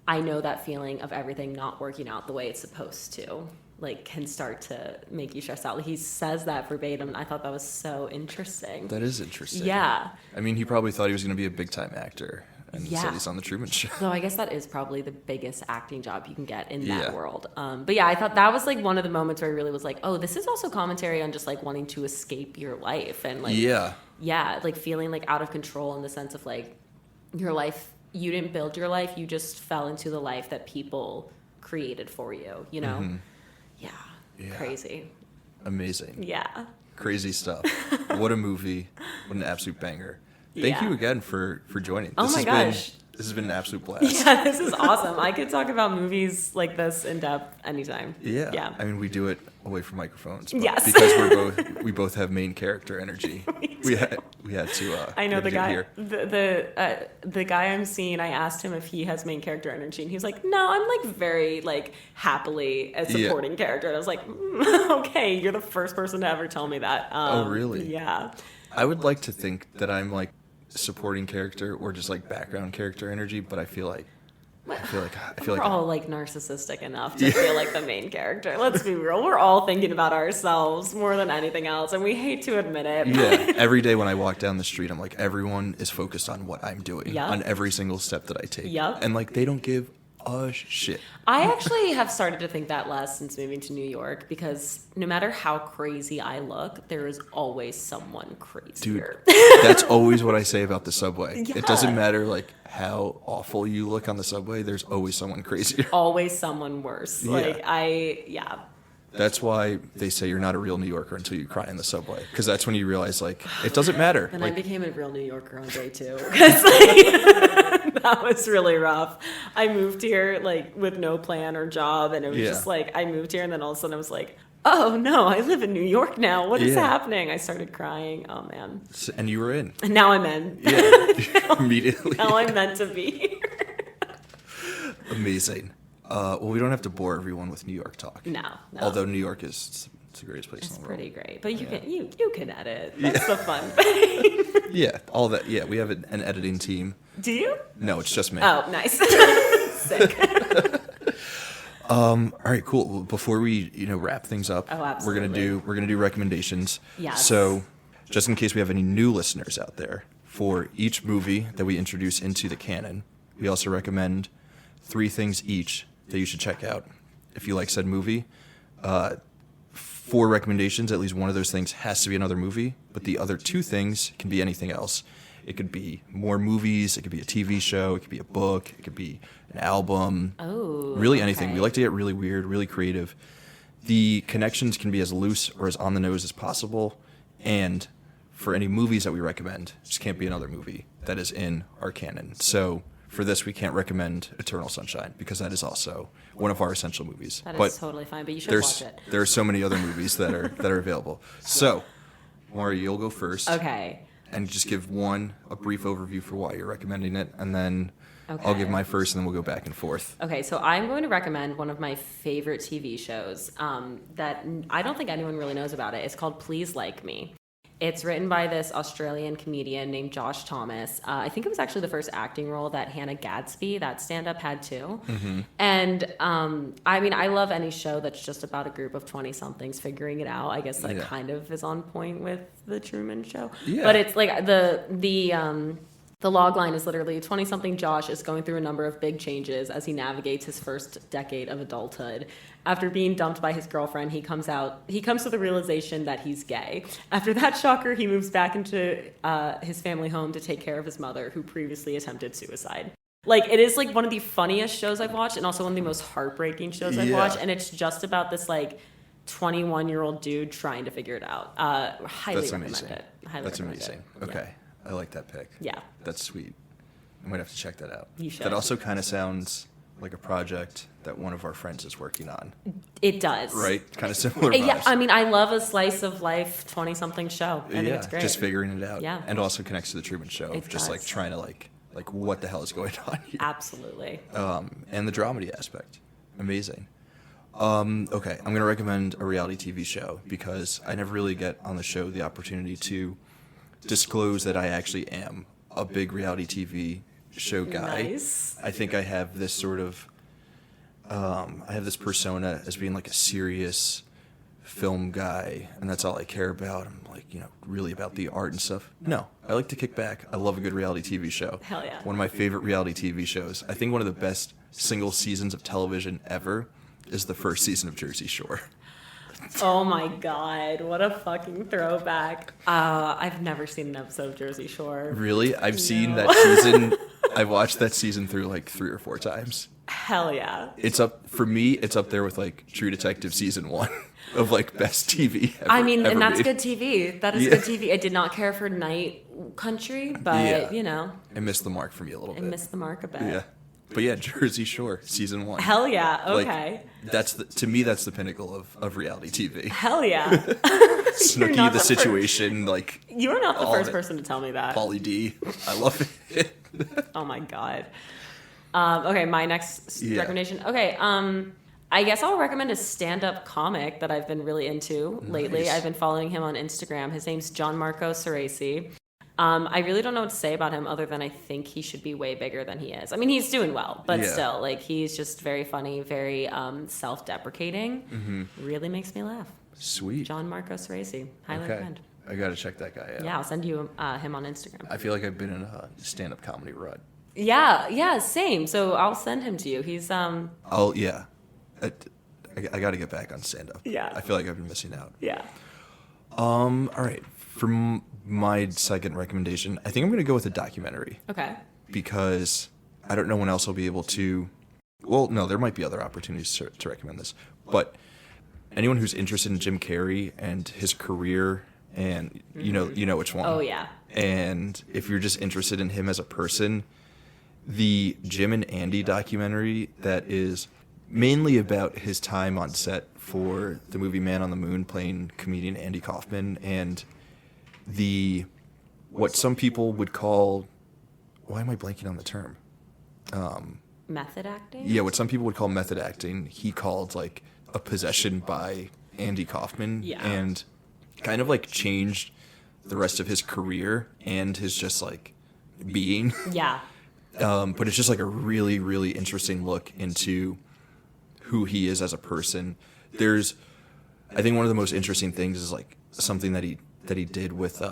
I know that feeling of everything not working out the way it's supposed to, like, can start to make you stressed out. He says that verbatim, and I thought that was so interesting. That is interesting. Yeah. I mean, he probably thought he was going to be a big-time actor, and instead he's on The Truman Show. So I guess that is probably the biggest acting job you can get in that world. But yeah, I thought that was, like, one of the moments where I really was like, oh, this is also commentary on just, like, wanting to escape your life. And, like, like, feeling, like, out of control in the sense of, like, your life, you didn't build your life, you just fell into the life that people created for you, you know? Yeah. Crazy. Amazing. Yeah. Crazy stuff. What a movie. What an absolute banger. Thank you again for joining. Oh my gosh. This has been an absolute blast. Yeah, this is awesome. I could talk about movies like this in depth anytime. Yeah. I mean, we do it away from microphones. But yes. Because we both have main character energy. we had to. I know the guy. Here. The guy I'm seeing. I asked him if he has main character energy, and he was like, "No, I'm like very like happily a supporting character." And I was like, "Okay, you're the first person to ever tell me that." Oh, really? Yeah. I would like to think that I'm like supporting character or just like background character energy, but I feel like we're all like narcissistic enough to feel like the main character. Let's be real. We're all thinking about ourselves more than anything else, and we hate to admit it. Yeah. Every day when I walk down the street, I'm like, everyone is focused on what I'm doing on every single step that I take. Yep. And like, they don't give a shit. I actually have started to think that less since moving to New York, because no matter how crazy I look, there is always someone crazier. Dude, that's always what I say about the subway. Yeah. It doesn't matter like how awful you look on the subway, there's always someone crazier. Always someone worse. That's why they say you're not a real New Yorker until you cry in the subway, because that's when you realize like it doesn't matter. Then like, I became a real New Yorker on day 2, because like, that was really rough. I moved here like with no plan or job, and it was just like I moved here, and then all of a sudden I was like, oh no, I live in New York now. What is happening? I started crying. Oh man. And you were in. And now I'm in. Yeah, immediately. Now I'm meant to be here. Amazing. Well, we don't have to bore everyone with New York talk. No. Although New York is it's the greatest place in the world. It's pretty great. But you can edit. That's the fun thing. Yeah, all that. Yeah, we have an editing team. Do you? No, it's just me. Oh, nice. Sick. All right, cool. Well, before we wrap things up, we're gonna do recommendations. Yes. So, just in case we have any new listeners out there, for each movie that we introduce into the canon, we also recommend 3 things each that you should check out if you like said movie. 4 recommendations, at least one of those things has to be another movie, but the other 2 things can be anything else. It could be more movies, it could be a TV show, it could be a book, it could be an album. Oh, really anything. We like to get really weird, really creative. The connections can be as loose or as on the nose as possible, and for any movies that we recommend, it just can't be another movie that is in our canon. So for this, we can't recommend Eternal Sunshine because that is also one of our essential movies. That is totally fine, but you should watch it. There are so many other movies that are available. So, Maura, you'll go first. Okay. And just give a brief overview for why you're recommending it, and then I'll give my first, and then we'll go back and forth. Okay, so I'm going to recommend one of my favorite TV shows that I don't think anyone really knows about it. It's called Please Like Me. It's written by this Australian comedian named Josh Thomas. I think it was actually the first acting role that Hannah Gadsby, that stand-up, had too. Mm-hmm. And I mean, I love any show that's just about a group of 20-somethings figuring it out. I guess that kind of is on point with the Truman Show. Yeah. But it's like the log line is literally 20-something Josh is going through a number of big changes as he navigates his first decade of adulthood. After being dumped by his girlfriend, he comes to the realization that he's gay. After that shocker, he moves back into his family home to take care of his mother, who previously attempted suicide. Like, it is like one of the funniest shows I've watched, and also one of the most heartbreaking shows I've watched. And it's just about this like 21-year-old dude trying to figure it out. Highly recommend it. That's amazing. Okay. I like that pick. Yeah. That's sweet. I might have to check that out. You should. That also kind of sounds like a project that one of our friends is working on. It does. Right? Kind of similar vibes. Yeah, I mean, I love a slice of life 20-something show. I think it's great. Just figuring it out. Yeah. And also connects to the Truman Show. It just does. like trying to like what the hell is going on here. Absolutely. And the dramedy aspect. Amazing. Okay, I'm going to recommend a reality TV show because I never really get on the show the opportunity to disclose that I actually am a big reality TV show guy. Nice. I think I have this sort of I have this persona as being like a serious film guy, and that's all I care about. I'm like, really about the art and stuff. No, I like to kick back. I love a good reality TV show. Hell yeah. One of my favorite reality TV shows. I think one of the best single seasons of television ever is the first season of Jersey Shore. Oh my God, what a fucking throwback. I've never seen an episode of Jersey Shore. Really? I've seen that season. I've watched that season through like 3 or 4 times. Hell yeah. It's up there with like True Detective season 1 of like best TV ever. I mean, and that's made. good TV. That is good TV. I did not care for Night Country, but I missed the mark for me a little bit. I missed the mark a bit. Yeah. But yeah, Jersey Shore season 1. Hell yeah. Okay. Like, to me that's the pinnacle of reality TV. Hell yeah. Snooki, not the the situation, like You are not the all first of it. person to tell me that. Pauly D. I love it. Oh my god. Okay, my next Yeah. recommendation. Okay, I guess I'll recommend a stand-up comic that I've been really into lately. Nice. I've been following him on Instagram. His name's Gianmarco Ceresi. I really don't know what to say about him other than I think he should be way bigger than he is. I mean, he's doing well, but Yeah. still, like, he's just very funny, very self-deprecating. Really makes me laugh. Sweet. Gianmarco Ceresi. Highly Okay. recommend. I gotta check that guy out. Yeah, I'll send you him on Instagram. I feel like I've been in a stand-up comedy rut. Yeah, same. So I'll send him to you. He's Oh yeah, I got to get back on stand-up. Yeah. I feel like I've been missing out. yeah. All right. For my second recommendation, I think I'm gonna go with a documentary Okay. because I don't know when else I'll be able to. Well, no, there might be other opportunities to recommend this, but anyone who's interested in Jim Carrey and his career, and you know which one. Oh yeah. And if you're just interested in him as a person, the Jim and Andy documentary that is mainly about his time on set for the movie Man on the Moon, playing comedian Andy Kaufman, and what some people would call, why am I blanking on the term? Method acting? Yeah, what some people would call method acting, he called like a possession by Andy Kaufman. Yeah. And kind of like changed the rest of his career and his just like being. Yeah. But it's just like a really, really interesting look into who he is as a person. I think one of the most interesting things is like something that he did with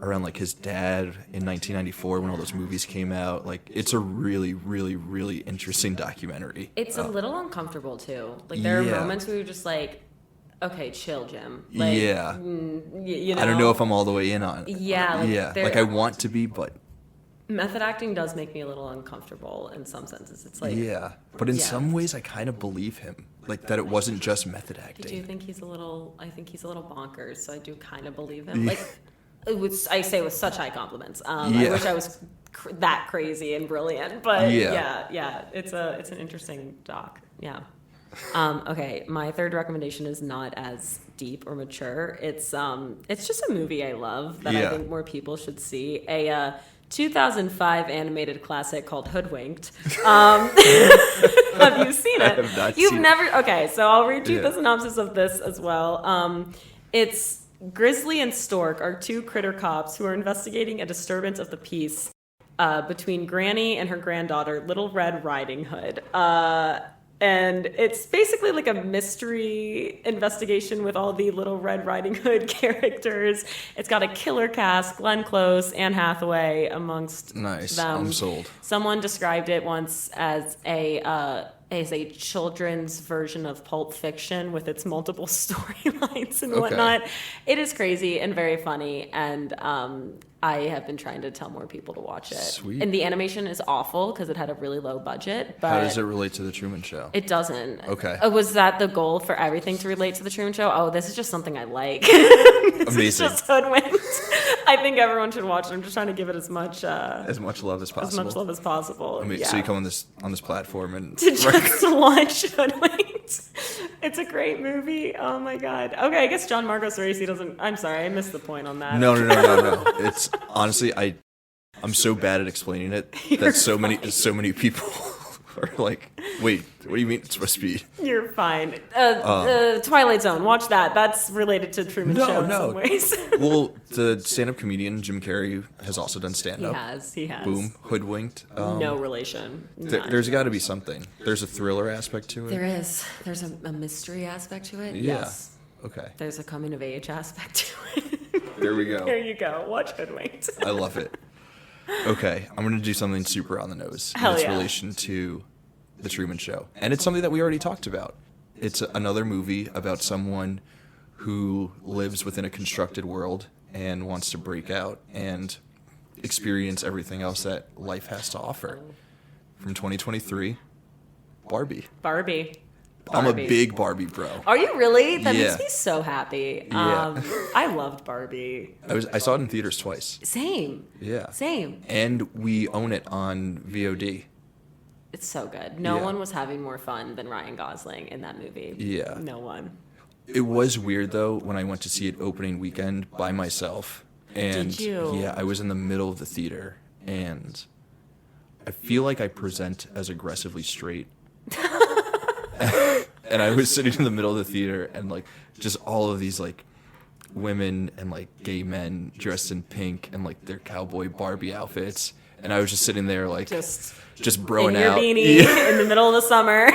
around like his dad in 1994 when all those movies came out. Like it's a really, really, really interesting documentary. It's a little uncomfortable too. Like there are Yeah. moments where you're just like, okay, chill, Jim. Like, Yeah. you know. I don't know if I'm all the way in on it. Yeah, like, yeah. there- Like I want to be, but Method acting does make me a little uncomfortable in some senses. It's like, yeah. But in Yeah. some ways, I kind of believe him. Like that it wasn't just method I do acting. think he's a little. I think he's a little bonkers. So I do kind of believe him. Like, I say with such high compliments. I Yeah. wish I was that crazy and brilliant, but Yeah. yeah. It's an interesting doc. Yeah. Okay, my third recommendation is not as deep or mature. It's just a movie I love that I Yeah. think more people should see. A 2005 animated classic called Hoodwinked. Have you seen it? I have not You've seen it. never. Okay, so I'll read you Yeah. the synopsis of this as well. It's Grizzly and Stork are two critter cops who are investigating a disturbance of the peace between Granny and her granddaughter, Little Red Riding Hood. And it's basically like a mystery investigation with all the Little Red Riding Hood characters. It's got a killer cast, Glenn Close, Anne Hathaway amongst Nice. them. I'm sold. Someone described it once as a children's version of Pulp Fiction with its multiple storylines and Okay. whatnot. It is crazy and very funny, and I have been trying to tell more people to watch it. Sweet. And the animation is awful because it had a really low budget, but How does it relate to the Truman Show? it doesn't. Okay. Was that the goal for everything to relate to the Truman Show? Oh, this is just something I like. It's Amazing. just Hoodwinked. I think everyone should watch it. I'm just trying to give it as much love As much love as possible. as possible. I mean, Yeah. so you come on this platform and to just watch Hoodwinked. It's a great movie. Oh my god. Okay, I guess John Marco Ceresi doesn't. I'm sorry, I missed the point on that. No. It's honestly, I'm so bad at explaining it that so many people are like, wait, what do you mean it's supposed to be? You're fine. Twilight Zone. Watch that. That's related to Truman Show in some ways. Well, the stand-up comedian Jim Carrey has also done he stand-up. has. He has. Boom, Hoodwinked. No relation. None. There's got to be something. There's a thriller aspect to it. There is. There's a mystery aspect to it. Yeah. Yes. Okay. There's a coming of age aspect to it. There we go. There you go. Watch Hoodwinked. I love it. Okay, I'm going to do something super on the nose Hell in its yeah. relation to The Truman Show. And it's something that we already talked about. It's another movie about someone who lives within a constructed world and wants to break out and experience everything else that life has to offer. From 2023, Barbie. Barbie. I'm a Barbie. big Barbie bro. Are you really? That Yeah. makes me so happy. Yeah. I loved Barbie. I saw it in theaters twice. Same. Yeah. Same. And we own it on VOD. It's so good. No Yeah. one was having more fun than Ryan Gosling in that movie. Yeah. No one. It was weird though when I went to see it opening weekend by myself. And Did you? yeah, I was in the middle of the theater, and I feel like I present as aggressively straight. And I was sitting in the middle of the theater, and like just all of these like women and like gay men dressed in pink and like their cowboy Barbie outfits, and I was just sitting there like just broing in your out beanie in the middle of the summer.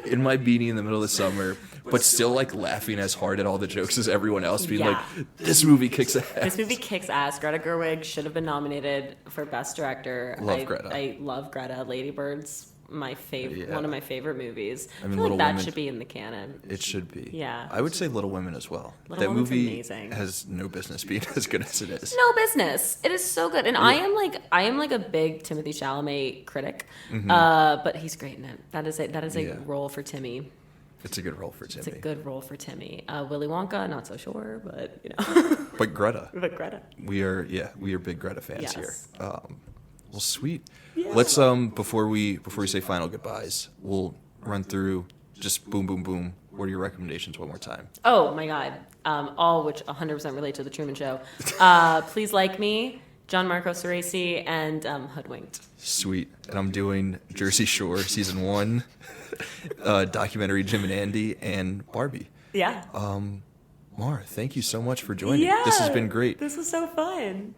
in my beanie in the middle of the summer, but still like laughing as hard at all the jokes as everyone else, being Yeah. like, this movie kicks ass. This movie kicks ass. Greta Gerwig should have been nominated for Best Director. Love Greta. I love Greta. Lady Bird's my favorite, Yeah. one of my favorite movies. I mean, feel Little like that Women- should be in the canon. It should be. Yeah. I would say Little Women as well. Little That Women's movie amazing. has no business being as good as it is. No business. It is so good, and I am like a big Timothée Chalamet critic, but he's great in it. That is a Yeah. role for Timmy. It's a good role for Timmy. It's a good role for Timmy. Willy Wonka, not so sure, but you know. But Greta. But Greta. We are big Greta fans Yes. here. Well, sweet. Let's before we say final goodbyes, we'll run through just boom, boom, boom. What are your recommendations one more time? Oh my God! All which 100% relate to the Truman Show. Please Like Me, John Marco Ceresi, and Hoodwinked. Sweet. And I'm doing Jersey Shore season 1, documentary Jim and Andy, and Barbie. Yeah. Maura, thank you so much for joining. This has been great. This was so fun.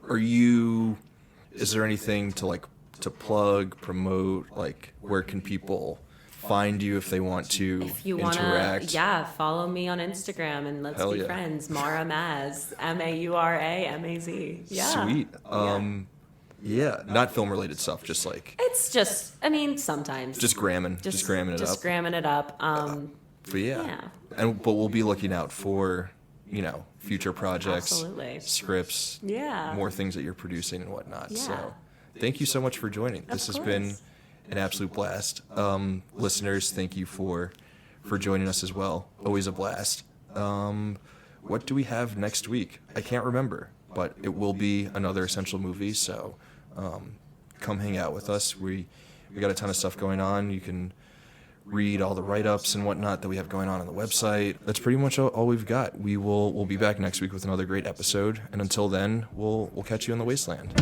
Is there anything to plug, promote, like where can people find you if they want to If you interact? wanna, follow me on Instagram and let's Hell be yeah. friends. Maura Maz, MauramAz. Yeah. Sweet. Yeah, not film related stuff, just like It's just, I mean, sometimes. just gramming it Just up. gramming it up. But yeah. Yeah. But we'll be looking out for, future projects, Absolutely. scripts, Yeah. more things that you're producing and whatnot. Yeah. So thank you so much for joining. This has been course. an absolute blast. Listeners, thank you for joining us as well. Always a blast. What do we have next week? I can't remember, but it will be another Essential movie, so come hang out with us. We got a ton of stuff going on. You can read all the write-ups and whatnot that we have going on the website. That's pretty much all we've got. We'll be back next week with another great episode, and until then, we'll catch you in the wasteland.